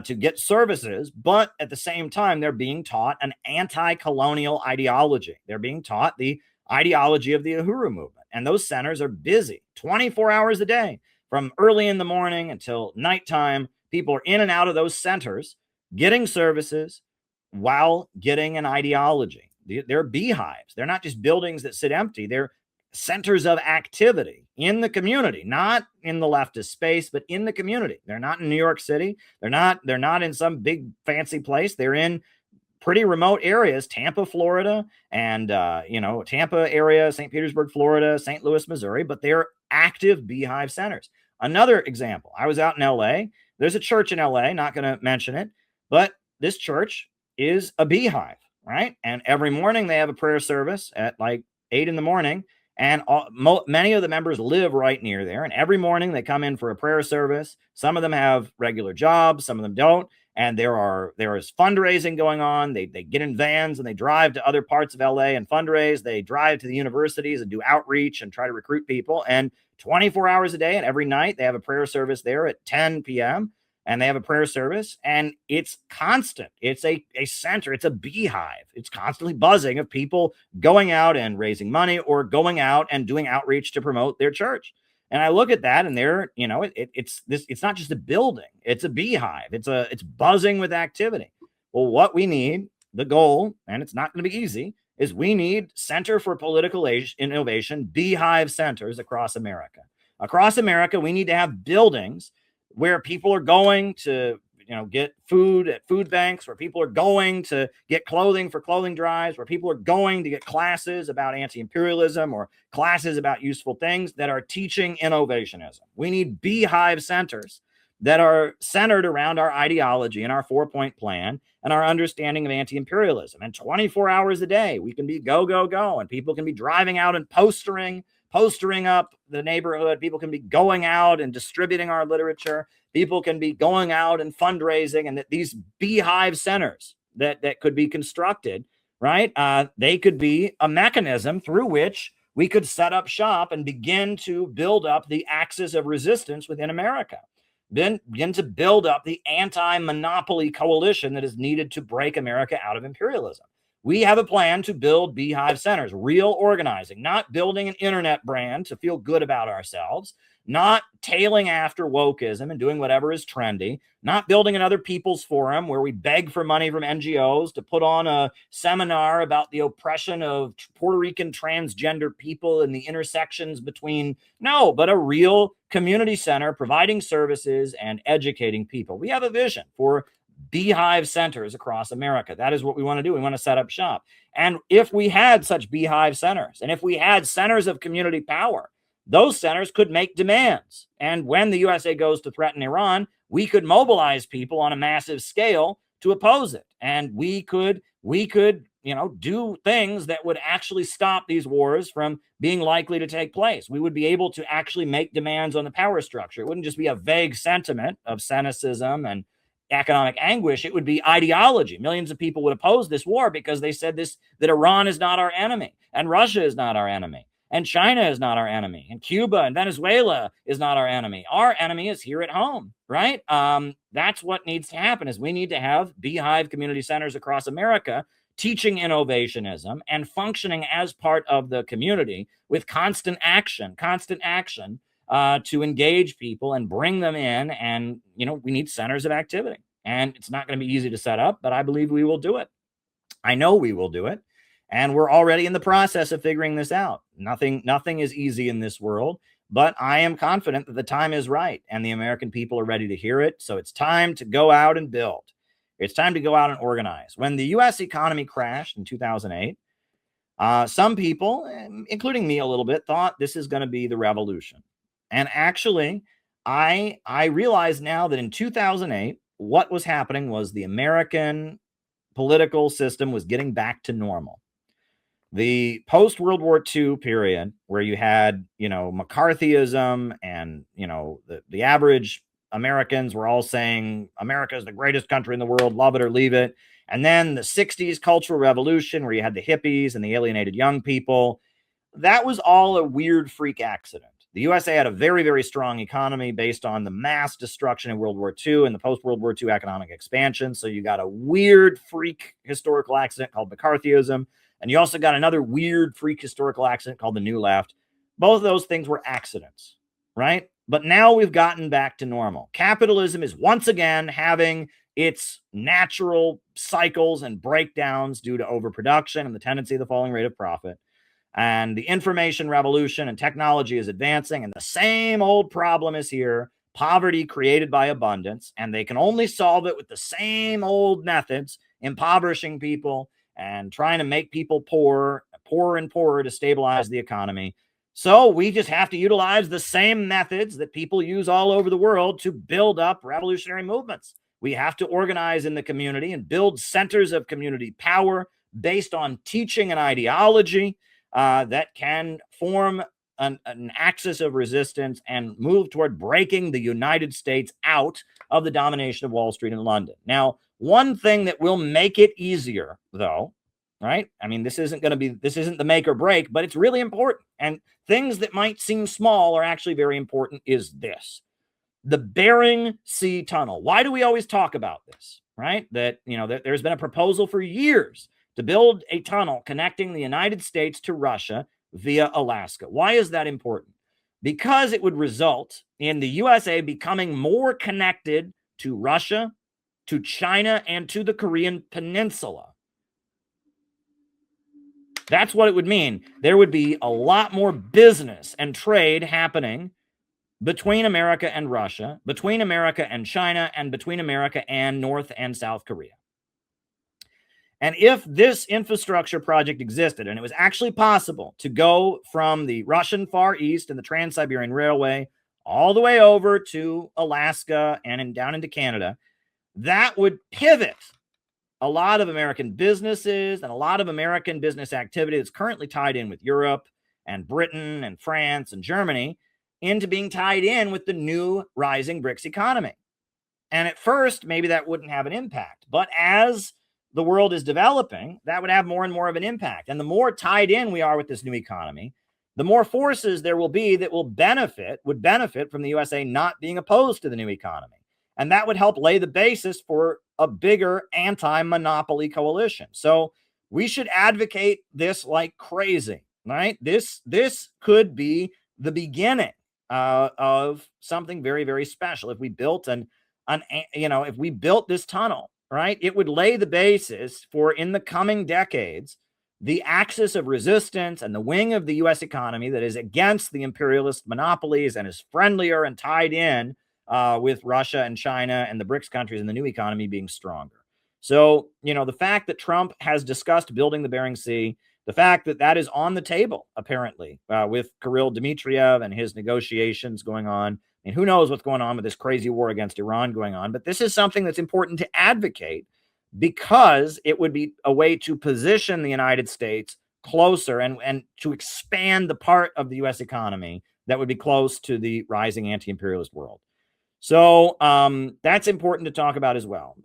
to get services. But at the same time, they're being taught an anti-colonial ideology. They're being taught the ideology of the Uhuru movement. And those centers are busy 24 hours a day from early in the morning until nighttime. People are in and out of those centers getting services while getting an ideology. They're beehives. They're not just buildings that sit empty. They're centers of activity in the community, not in the leftist space, but in the community. They're not in New York City. They're not in some big fancy place. They're in pretty remote areas, Tampa, Florida, and Tampa area, St. Petersburg, Florida, St. Louis, Missouri, but they're active beehive centers. Another example, I was out in LA. There's a church in LA, not going to mention it, but this church is a beehive, right? And every morning they have a prayer service at like 8 in the morning. And many of the members live right near there. And every morning they come in for a prayer service. Some of them have regular jobs, some of them don't. And there is fundraising going on. They get in vans and they drive to other parts of LA and fundraise. They drive to the universities and do outreach and try to recruit people. And 24 hours a day and every night they have a prayer service there at 10 p.m. And they have a prayer service, and it's constant. It's a center. It's a beehive. It's constantly buzzing of people going out and raising money or going out and doing outreach to promote their church. And I look at that, and it's not just a building. It's a beehive. It's buzzing with activity. Well, what we need, the goal, and it's not going to be easy, is we need Center for Political Innovation beehive centers across America. Across America, we need to have buildings where people are going to, get food at food banks, where people are going to get clothing for clothing drives, where people are going to get classes about anti-imperialism or classes about useful things that are teaching innovationism. We need beehive centers that are centered around our ideology and our 4-point plan and our understanding of anti-imperialism. And 24 hours a day, we can be go, go, go, and people can be driving out and postering up the neighborhood. People can be going out and distributing our literature. People can be going out and fundraising, and that these beehive centers that could be constructed, right? They could be a mechanism through which we could set up shop and begin to build up the axis of resistance within America. Then begin to build up the anti-monopoly coalition that is needed to break America out of imperialism. We have a plan to build beehive centers, real organizing, not building an internet brand to feel good about ourselves, not tailing after wokeism and doing whatever is trendy, not building another people's forum where we beg for money from NGOs to put on a seminar about the oppression of Puerto Rican transgender people and the intersections between, no, but a real community center providing services and educating people. We have a vision for beehive centers across America. That is what we want to do. We want to set up shop. And if we had such beehive centers, and if we had centers of community power, those centers could make demands. And when the USA goes to threaten Iran, we could mobilize people on a massive scale to oppose it. And we could, do things that would actually stop these wars from being likely to take place. We would be able to actually make demands on the power structure. It wouldn't just be a vague sentiment of cynicism and economic anguish. It would be ideology. Millions of people would oppose this war because they said that Iran is not our enemy, and Russia is not our enemy, and China is not our enemy, and Cuba and Venezuela is not our enemy. Our enemy is here at home, right? That's what needs to happen. Is we need to have beehive community centers across America teaching innovationism and functioning as part of the community with constant action to engage people and bring them in. And, we need centers of activity. And it's not going to be easy to set up, but I believe we will do it. I know we will do it. And we're already in the process of figuring this out. Nothing is easy in this world, but I am confident that the time is right and the American people are ready to hear it. So it's time to go out and build. It's time to go out and organize. When the U.S. economy crashed in 2008, some people, including me a little bit, thought this is going to be the revolution. And actually, I realize now that in 2008, what was happening was the American political system was getting back to normal. The post-World War II period, where you had, McCarthyism and, the average Americans were all saying America is the greatest country in the world, love it or leave it. And then the 60s Cultural Revolution, where you had the hippies and the alienated young people, that was all a weird freak accident. The USA had a very, very strong economy based on the mass destruction in World War II and the post-World War II economic expansion. So you got a weird freak historical accident called McCarthyism. And you also got another weird freak historical accident called the New Left. Both of those things were accidents, right? But now we've gotten back to normal. Capitalism is once again having its natural cycles and breakdowns due to overproduction and the tendency of the falling rate of profit. And the information revolution and technology is advancing, and the same old problem is here: poverty created by abundance, and they can only solve it with the same old methods, impoverishing people and trying to make people poorer and poorer to stabilize the economy. So we just have to utilize the same methods that people use all over the world to build up revolutionary movements. We have to organize in the community and build centers of community power based on teaching and ideology that can form an axis of resistance and move toward breaking the United States out of the domination of Wall Street and London. Now, one thing that will make it easier, though, right? I mean, this isn't the make or break, but it's really important. And things that might seem small are actually very important is this: the Bering Sea Tunnel. Why do we always talk about this, right? That there's been a proposal for years to build a tunnel connecting the United States to Russia via Alaska. Why is that important? Because it would result in the USA becoming more connected to Russia, to China, and to the Korean Peninsula. That's what it would mean. There would be a lot more business and trade happening between America and Russia, between America and China, and between America and North and South Korea. And if this infrastructure project existed, and it was actually possible to go from the Russian Far East and the Trans-Siberian Railway all the way over to Alaska and down into Canada, that would pivot a lot of American businesses and a lot of American business activity that's currently tied in with Europe and Britain and France and Germany into being tied in with the new rising BRICS economy. And at first, maybe that wouldn't have an impact. But as the world is developing, that would have more and more of an impact. And the more tied in we are with this new economy, the more forces there will be that would benefit from the USA not being opposed to the new economy. And that would help lay the basis for a bigger anti-monopoly coalition. So we should advocate this like crazy, right? This could be the beginning of something very, very special. If we built if we built this tunnel, right, it would lay the basis for, in the coming decades, the axis of resistance and the wing of the U.S. economy that is against the imperialist monopolies and is friendlier and tied in with Russia and China and the BRICS countries and the new economy being stronger. So, the fact that Trump has discussed building the Bering Sea, the fact that that is on the table, apparently, with Kirill Dmitriev and his negotiations going on, and who knows what's going on with this crazy war against Iran going on, but this is something that's important to advocate because it would be a way to position the United States closer and to expand the part of the U.S. economy that would be close to the rising anti-imperialist world. So that's important to talk about as well.